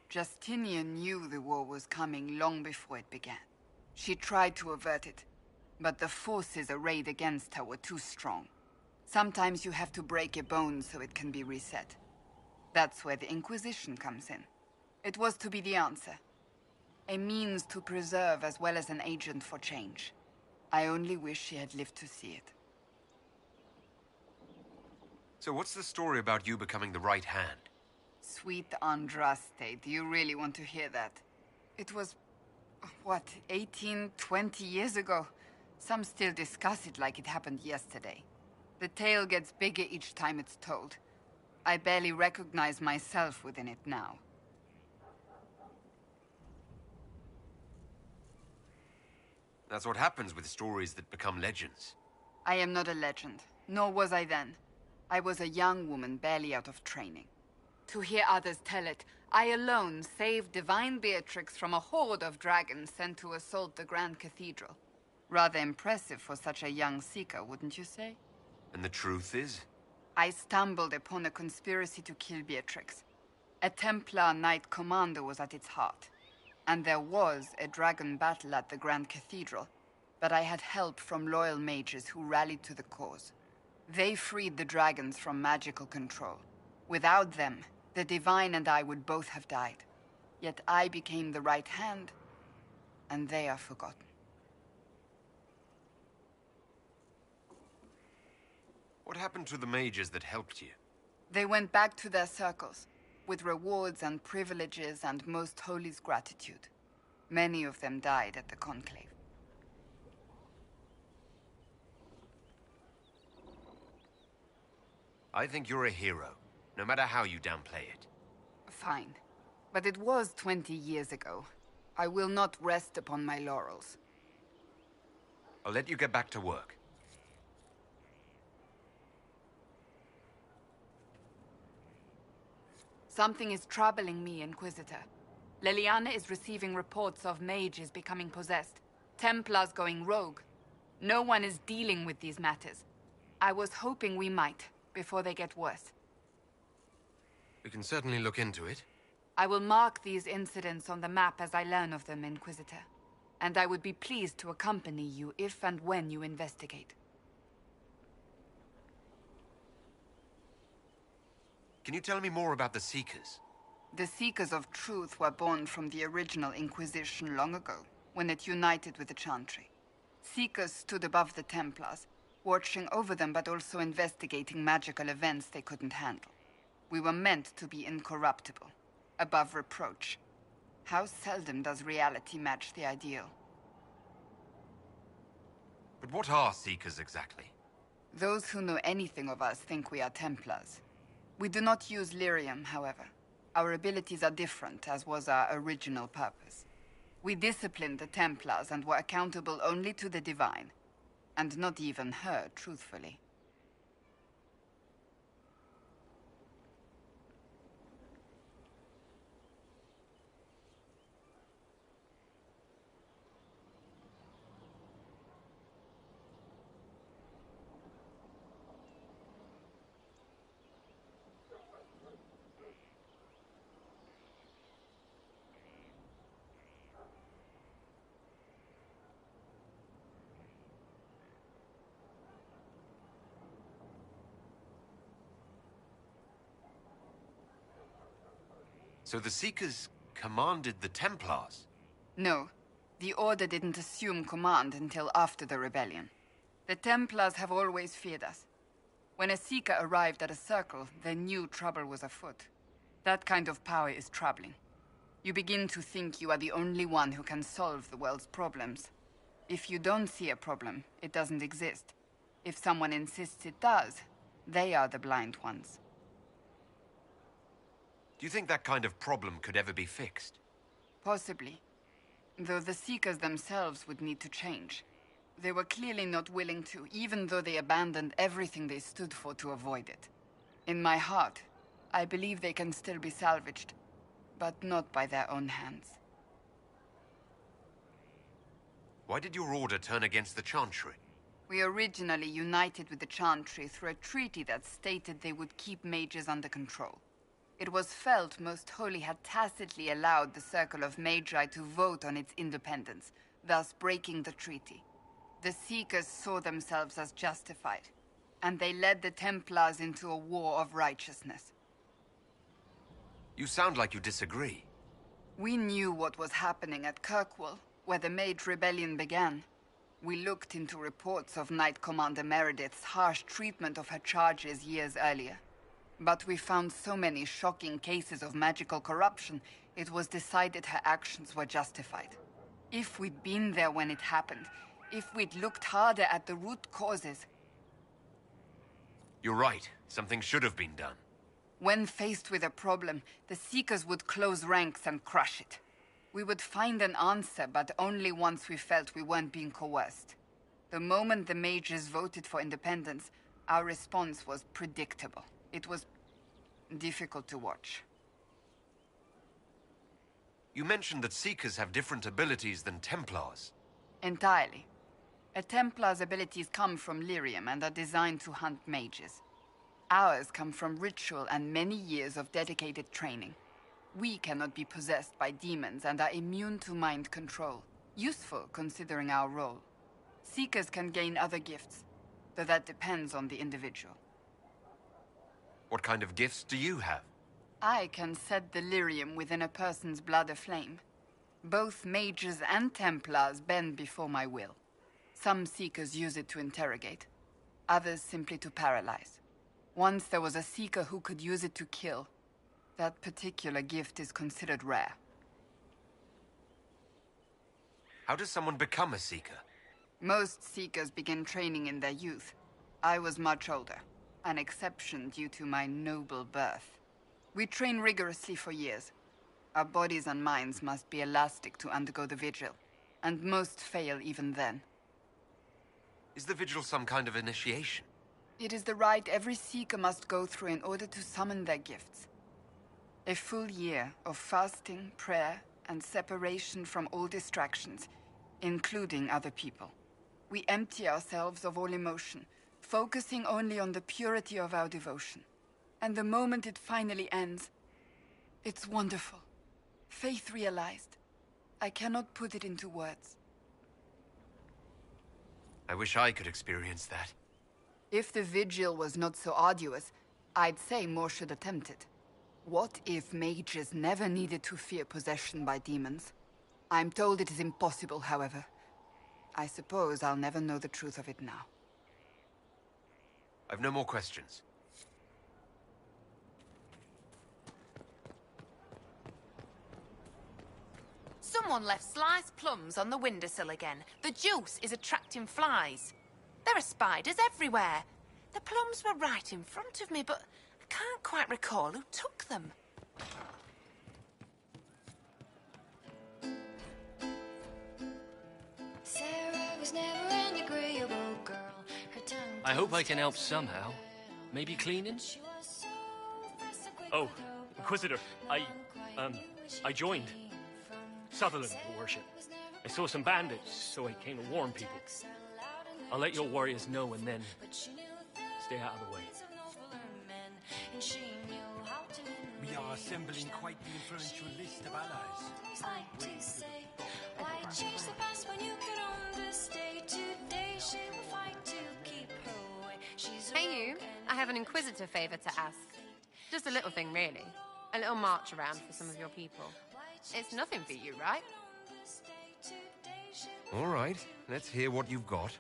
Justinia knew the war was coming long before it began. She tried to avert it, but the forces arrayed against her were too strong. Sometimes you have to break a bone so it can be reset. That's where the Inquisition comes in. It was to be the answer. A means to preserve as well as an agent for change. I only wish she had lived to see it. So what's the story about you becoming the right hand? Sweet Andraste, do you really want to hear that? It was, what, 18, 20 years ago? Some still discuss it like it happened yesterday. The tale gets bigger each time it's told. I barely recognize myself within it now. That's what happens with stories that become legends. I am not a legend, nor was I then. I was a young woman barely out of training. To hear others tell it, I alone saved divine Beatrix from a horde of dragons sent to assault the Grand Cathedral. Rather impressive for such a young seeker, wouldn't you say? And the truth is? I stumbled upon a conspiracy to kill Beatrix. A Templar Knight Commander was at its heart. And there was a dragon battle at the Grand Cathedral, but I had help from loyal mages who rallied to the cause. They freed the dragons from magical control. Without them, the Divine and I would both have died. Yet I became the right hand, and they are forgotten. What happened to the mages that helped you? They went back to their circles, with rewards and privileges and Most Holy's gratitude. Many of them died at the Conclave. I think you're a hero, no matter how you downplay it. Fine. But it was 20 years ago. I will not rest upon my laurels. I'll let you get back to work. Something is troubling me, Inquisitor. Leliana is receiving reports of mages becoming possessed, Templars going rogue. No one is dealing with these matters. I was hoping we might, before they get worse. We can certainly look into it. I will mark these incidents on the map as I learn of them, Inquisitor. And I would be pleased to accompany you if and when you investigate. Can you tell me more about the Seekers? The Seekers of Truth were born from the original Inquisition long ago, when it united with the Chantry. Seekers stood above the Templars, watching over them but also investigating magical events they couldn't handle. We were meant to be incorruptible, above reproach. How seldom does reality match the ideal? But what are Seekers exactly? Those who know anything of us think we are Templars. We do not use lyrium, however. Our abilities are different, as was our original purpose. We disciplined the Templars and were accountable only to the Divine. And not even her, truthfully. So the Seekers commanded the Templars? No. The Order didn't assume command until after the rebellion. The Templars have always feared us. When a Seeker arrived at a circle, they knew trouble was afoot. That kind of power is troubling. You begin to think you are the only one who can solve the world's problems. If you don't see a problem, it doesn't exist. If someone insists it does, they are the blind ones. Do you think that kind of problem could ever be fixed? Possibly. Though the Seekers themselves would need to change. They were clearly not willing to, even though they abandoned everything they stood for to avoid it. In my heart, I believe they can still be salvaged, but not by their own hands. Why did your order turn against the Chantry? We originally united with the Chantry through a treaty that stated they would keep mages under control. It was felt Most Holy had tacitly allowed the Circle of Magi to vote on its independence, thus breaking the treaty. The Seekers saw themselves as justified, and they led the Templars into a war of righteousness. You sound like you disagree. We knew what was happening at Kirkwall, where the Mage Rebellion began. We looked into reports of Knight Commander Meredith's harsh treatment of her charges years earlier. But we found so many shocking cases of magical corruption, it was decided her actions were justified. If we'd been there when it happened, if we'd looked harder at the root causes... You're right. Something should have been done. When faced with a problem, the Seekers would close ranks and crush it. We would find an answer, but only once we felt we weren't being coerced. The moment the mages voted for independence, our response was predictable. It was difficult to watch. You mentioned that Seekers have different abilities than Templars. Entirely. A Templar's abilities come from lyrium and are designed to hunt mages. Ours come from ritual and many years of dedicated training. We cannot be possessed by demons and are immune to mind control. Useful, considering our role. Seekers can gain other gifts, though that depends on the individual. What kind of gifts do you have? I can set the lyrium within a person's blood aflame. Both mages and Templars bend before my will. Some Seekers use it to interrogate, others simply to paralyze. Once there was a Seeker who could use it to kill. That particular gift is considered rare. How does someone become a Seeker? Most Seekers begin training in their youth. I was much older, an exception due to my noble birth. We train rigorously for years. Our bodies and minds must be elastic to undergo the vigil, and most fail even then. Is the vigil some kind of initiation? It is the rite every Seeker must go through in order to summon their gifts. A full year of fasting, prayer, and separation from all distractions, including other people. We empty ourselves of all emotion, focusing only on the purity of our devotion. And the moment it finally ends, it's wonderful. Faith realized. I cannot put it into words. I wish I could experience that. If the vigil was not so arduous, I'd say more should attempt it. What if mages never needed to fear possession by demons? I'm told it is impossible, however. I suppose I'll never know the truth of it now. I've no more questions. Someone left sliced plums on the windowsill again. The juice is attracting flies. There are spiders everywhere. The plums were right in front of me, but I can't quite recall who took them. Sarah was never an agreeable girl. Her tongue I hope I can help somehow. Maybe cleaning? Oh, Inquisitor, I joined Sutherland, Your Worship. I saw some bandits, so I came to warn people. I'll let your warriors know and then stay out of the way. We are assembling quite the influential list of allies. Why change the past when you could understay today? She will fight to keep her way. She's Hey you, I have an Inquisitor favor to ask. Just a little thing, really. A little march around for some of your people. It's nothing for you, right? All right, let's hear what you've got.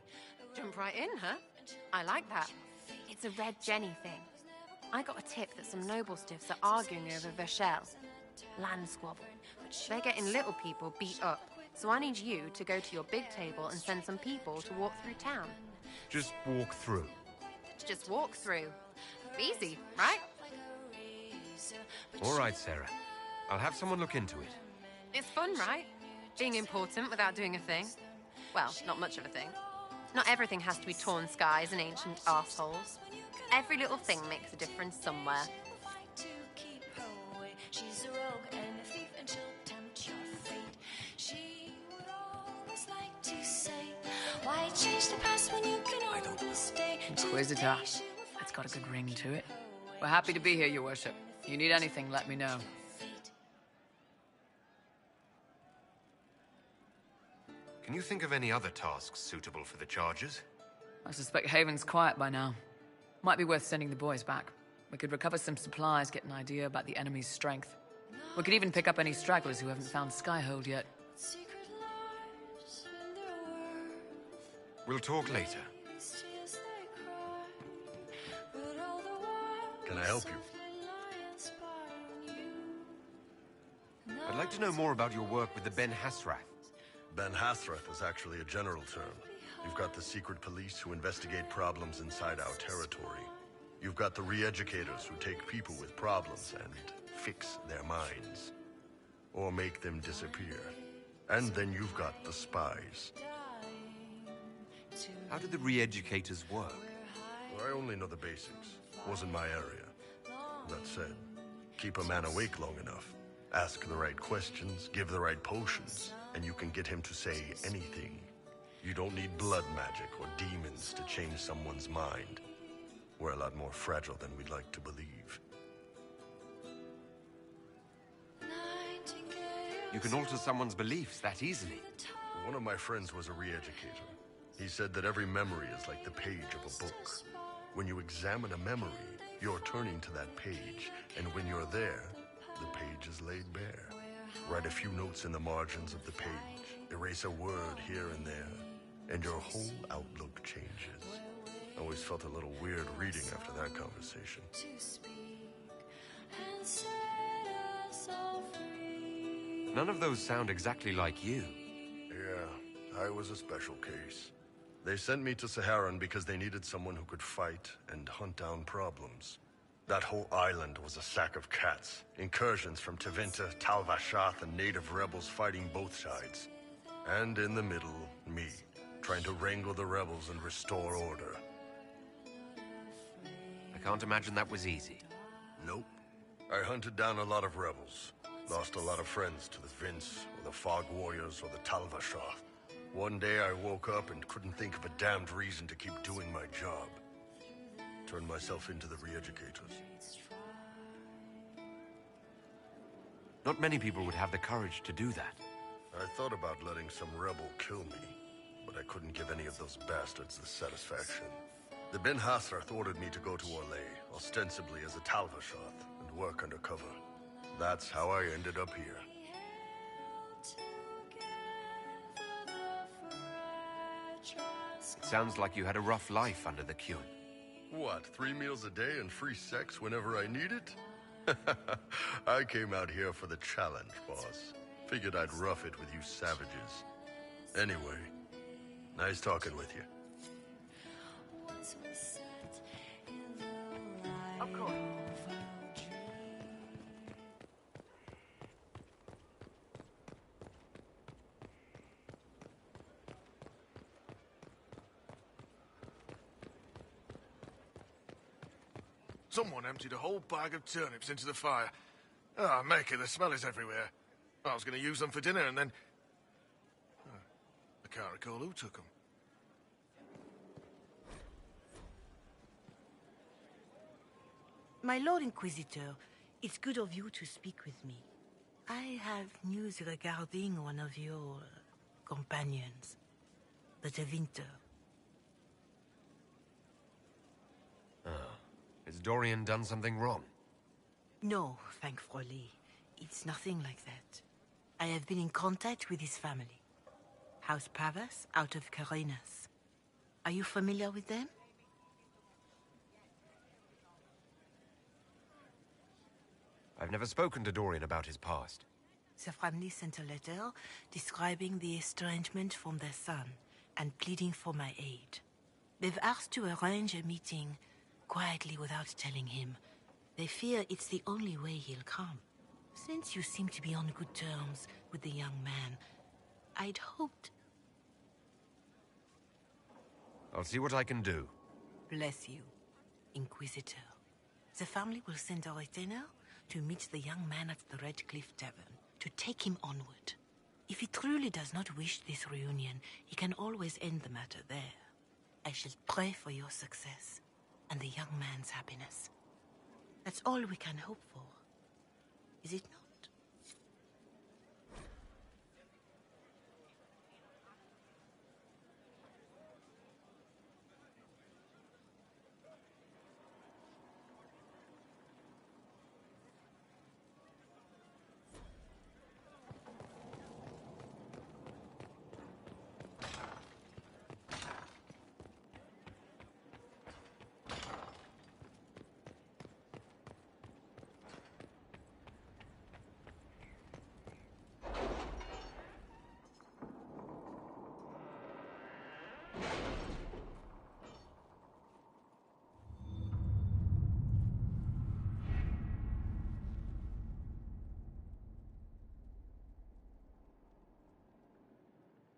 Jump right in, huh? I like that. It's a Red Jenny thing. I got a tip that some noble stiffs are arguing over Vershel. Land squabble. They're getting little people beat up. So I need you to go to your big table and send some people to walk through town. Just walk through. Just walk through. Easy, right? All right, Sarah. I'll have someone look into it. It's fun, right? Being important without doing a thing. Well, not much of a thing. Not everything has to be torn skies and ancient arseholes. Every little thing makes a difference somewhere. She's a rogue and a thief, and she'll tempt your fate. She would always like to say, why change the past when you can always stay? Inquisitor. It's got a good ring to it. We're happy to be here, Your Worship. If you need anything, let me know. Can you think of any other tasks suitable for the charges? I suspect Haven's quiet by now. Might be worth sending the boys back. We could recover some supplies, get an idea about the enemy's strength. We could even pick up any stragglers who haven't found Skyhold yet. We'll talk later. Can I help you? I'd like to know more about your work with the Ben Hasrath. Ben Hasrath is actually a general term. You've got the secret police who investigate problems inside our territory. You've got the re-educators who take people with problems and fix their minds. Or make them disappear. And then you've got the spies. How do the re-educators work? Well, I only know the basics. Wasn't my area. That said, keep a man awake long enough. Ask the right questions, give the right potions, and you can get him to say anything. You don't need blood magic or demons to change someone's mind. We're a lot more fragile than we'd like to believe. You can alter someone's beliefs that easily. One of my friends was a re-educator. He said that every memory is like the page of a book. When you examine a memory, you're turning to that page, and when you're there, the page is laid bare. Write a few notes in the margins of the page, erase a word here and there, and your whole outlook changes. I always felt a little weird reading after that conversation. None of those sound exactly like you. Yeah, I was a special case. They sent me to Saharan because they needed someone who could fight and hunt down problems. That whole island was a sack of cats. Incursions from Tevinter, Tal Vashath, and native rebels fighting both sides. And in the middle, me, trying to wrangle the rebels and restore order. I can't imagine that was easy. Nope. I hunted down a lot of rebels. Lost a lot of friends to the Vince, or the Fog Warriors, or the Tal Vashath. One day I woke up and couldn't think of a damned reason to keep doing my job. Turned myself into the re-educators. Not many people would have the courage to do that. I thought about letting some rebel kill me, but I couldn't give any of those bastards the satisfaction. The Ben Hasrath ordered me to go to Orlais, ostensibly as a Tal Vashath, and work undercover. That's how I ended up here. It sounds like you had a rough life under the Qun. What, 3 meals a day and free sex whenever I need it? I came out here for the challenge, boss. Figured I'd rough it with you savages. Anyway, nice talking with you. Of course. Someone emptied a whole bag of turnips into the fire. Ah, Maker, the smell is everywhere. I was going to use them for dinner and then... I can't recall who took them. My Lord Inquisitor, it's good of you to speak with me. I have news regarding one of your companions, the Tevinter. Has Dorian done something wrong? No, thankfully. It's nothing like that. I have been in contact with his family. House Pavas, out of Carenas. Are you familiar with them? I've never spoken to Dorian about his past. The family sent a letter describing the estrangement from their son and pleading for my aid. They've asked to arrange a meeting quietly without telling him. They fear it's the only way he'll come. Since you seem to be on good terms with the young man, I'd hoped... I'll see what I can do. Bless you, Inquisitor. The family will send a retainer to meet the young man at the Red Cliff Tavern, to take him onward. If he truly does not wish this reunion, he can always end the matter there. I shall pray for your success and the young man's happiness. That's all we can hope for, is it not?